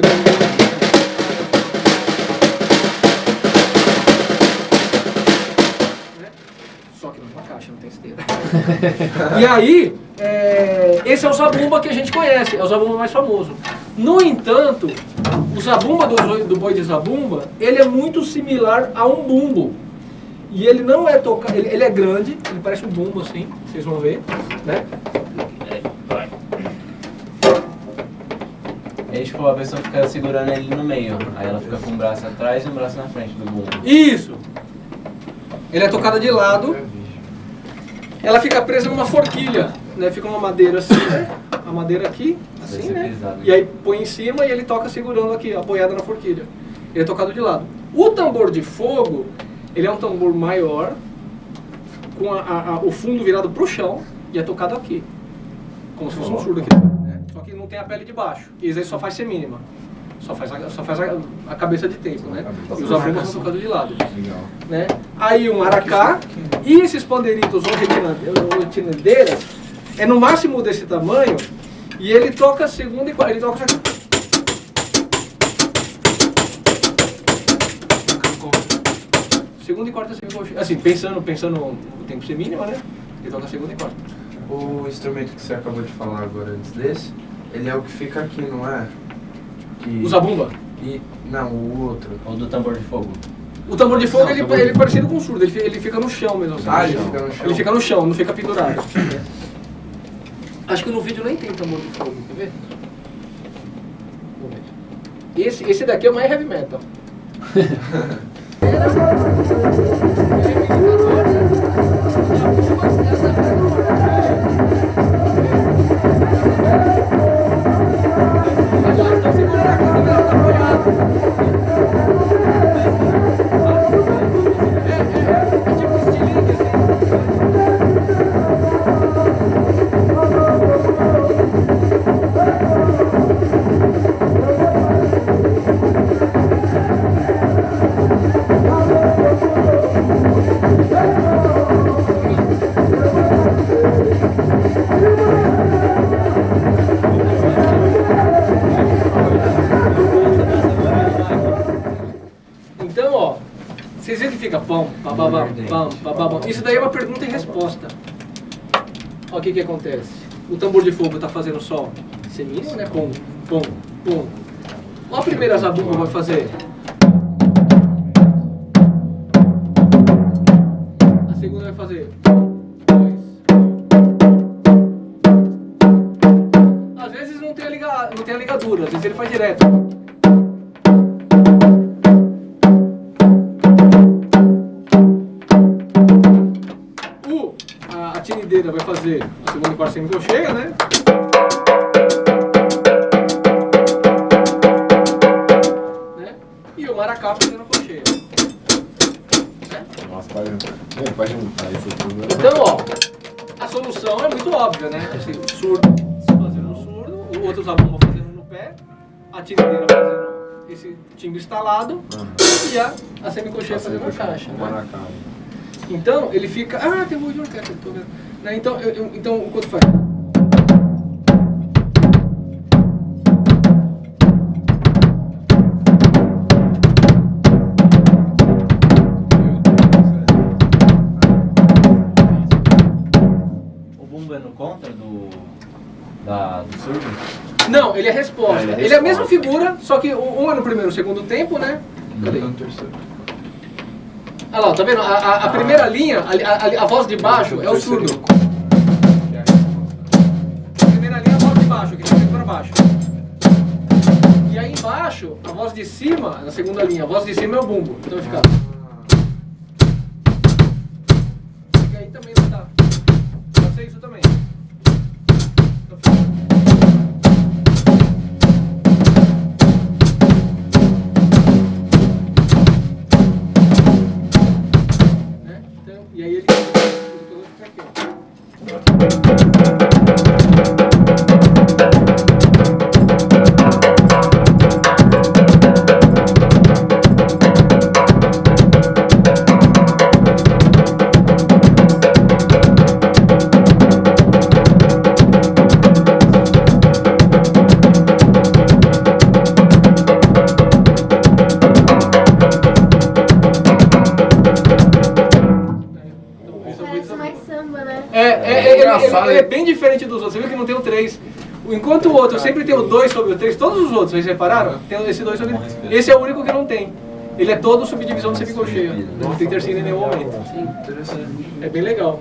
Speaker 1: Só que numa caixa, não tem esteira. E aí, esse é o zabumba que a gente conhece, é o zabumba mais famoso. No entanto, o zabumba do boi de zabumba, ele é muito similar a um bumbo. E ele não é tocado, ele é grande, ele parece um bumbo assim, vocês vão ver, né?
Speaker 6: Aí tipo, a pessoa fica segurando ele no meio. Aí ela fica com um braço atrás e um braço na frente do bumbo.
Speaker 1: Isso! Ele é tocado de lado. Ela fica presa numa forquilha, né? Fica uma madeira assim, né? A madeira aqui, assim,
Speaker 6: Deve ser
Speaker 1: né?
Speaker 6: pesado.
Speaker 1: E aí põe em cima e ele toca segurando aqui, apoiado na forquilha. Ele é tocado de lado. O tambor de fogo, ele é um tambor maior, com o fundo virado pro chão, e é tocado aqui. Como se fosse um surdo aqui. Né? Só que não tem a pele de baixo. E esse aí só faz semínima. Só faz a cabeça de tempo, né? E os abumbas são tocados de lado.
Speaker 5: Legal.
Speaker 1: Né? Aí o maracá e esses pandeiritos ou retinadeiras é no máximo desse tamanho e ele toca segunda e quarta. Ele toca segunda e quarta, assim, pensando no tempo ser mínimo, né? Ele toca segunda e quarta.
Speaker 2: O instrumento que você acabou de falar agora antes desse, ele é o que fica aqui, não é? Que...
Speaker 1: O zabumba.
Speaker 2: Não, o outro.
Speaker 6: Ou do tambor de fogo.
Speaker 1: O tambor de fogo,
Speaker 6: Não,
Speaker 1: ele é parecido com o surdo, ele fica no chão mesmo. Assim,
Speaker 2: Ah, ele fica no chão.
Speaker 1: Ele fica no chão, não fica pendurado. Acho que no vídeo nem tem tambor de fogo, quer ver? Vamos ver. Esse daqui é o mais heavy metal. Então, ó, vocês viram que fica pão, bababam, pam, bababam. Isso daí é uma pergunta e resposta. Ó, o que acontece? O tambor de fogo tá fazendo só semínimo, né? Pum, pum, pum. Ó, a primeira zabumba vai fazer. A segunda vai fazer. Dois. Às vezes não tem a ligadura, às vezes ele faz direto. A tinideira vai fazer a segunda e quarta semicolcheia, né? E o maracá fazendo a colcheia.
Speaker 7: Nossa, pode juntar isso tudo.
Speaker 1: Então, ó, a solução é muito óbvia, né? Assim, o surdo fazendo o surdo, o outros alunos fazendo no pé, a tirideira fazendo esse timbre instalado e a semicocheia fazendo a caixa. Né? Então, ele fica... Ah, tem um de orquestra, tô vendo. Né? Então, então, quanto faz?
Speaker 6: O bumbo é no contra do surdo?
Speaker 1: Não, ele é resposta. Ele é a mesma figura, só que um é no primeiro e segundo tempo, né? Cadê? Olha lá, tá vendo? A primeira linha, a voz de baixo é o surdo. A primeira linha é a voz de baixo, que tá vindo pra baixo. E aí embaixo, a voz de cima, na segunda linha, a voz de cima é o bumbo. Então vai ficar. E aí também não dá. Pode ser isso também. Então fica. E aí ele fica aqui, ó.
Speaker 3: Parece mais samba, né?
Speaker 1: É bem diferente dos outros. Você viu que não tem o 3. Enquanto o outro sempre tem o 2 sobre o 3, todos os outros, vocês repararam? Tem esse 2 sobre o 3. Esse é o único que não tem. Ele é todo subdivisão de semicolcheia. Não tem terceiro em nenhum momento. É bem legal.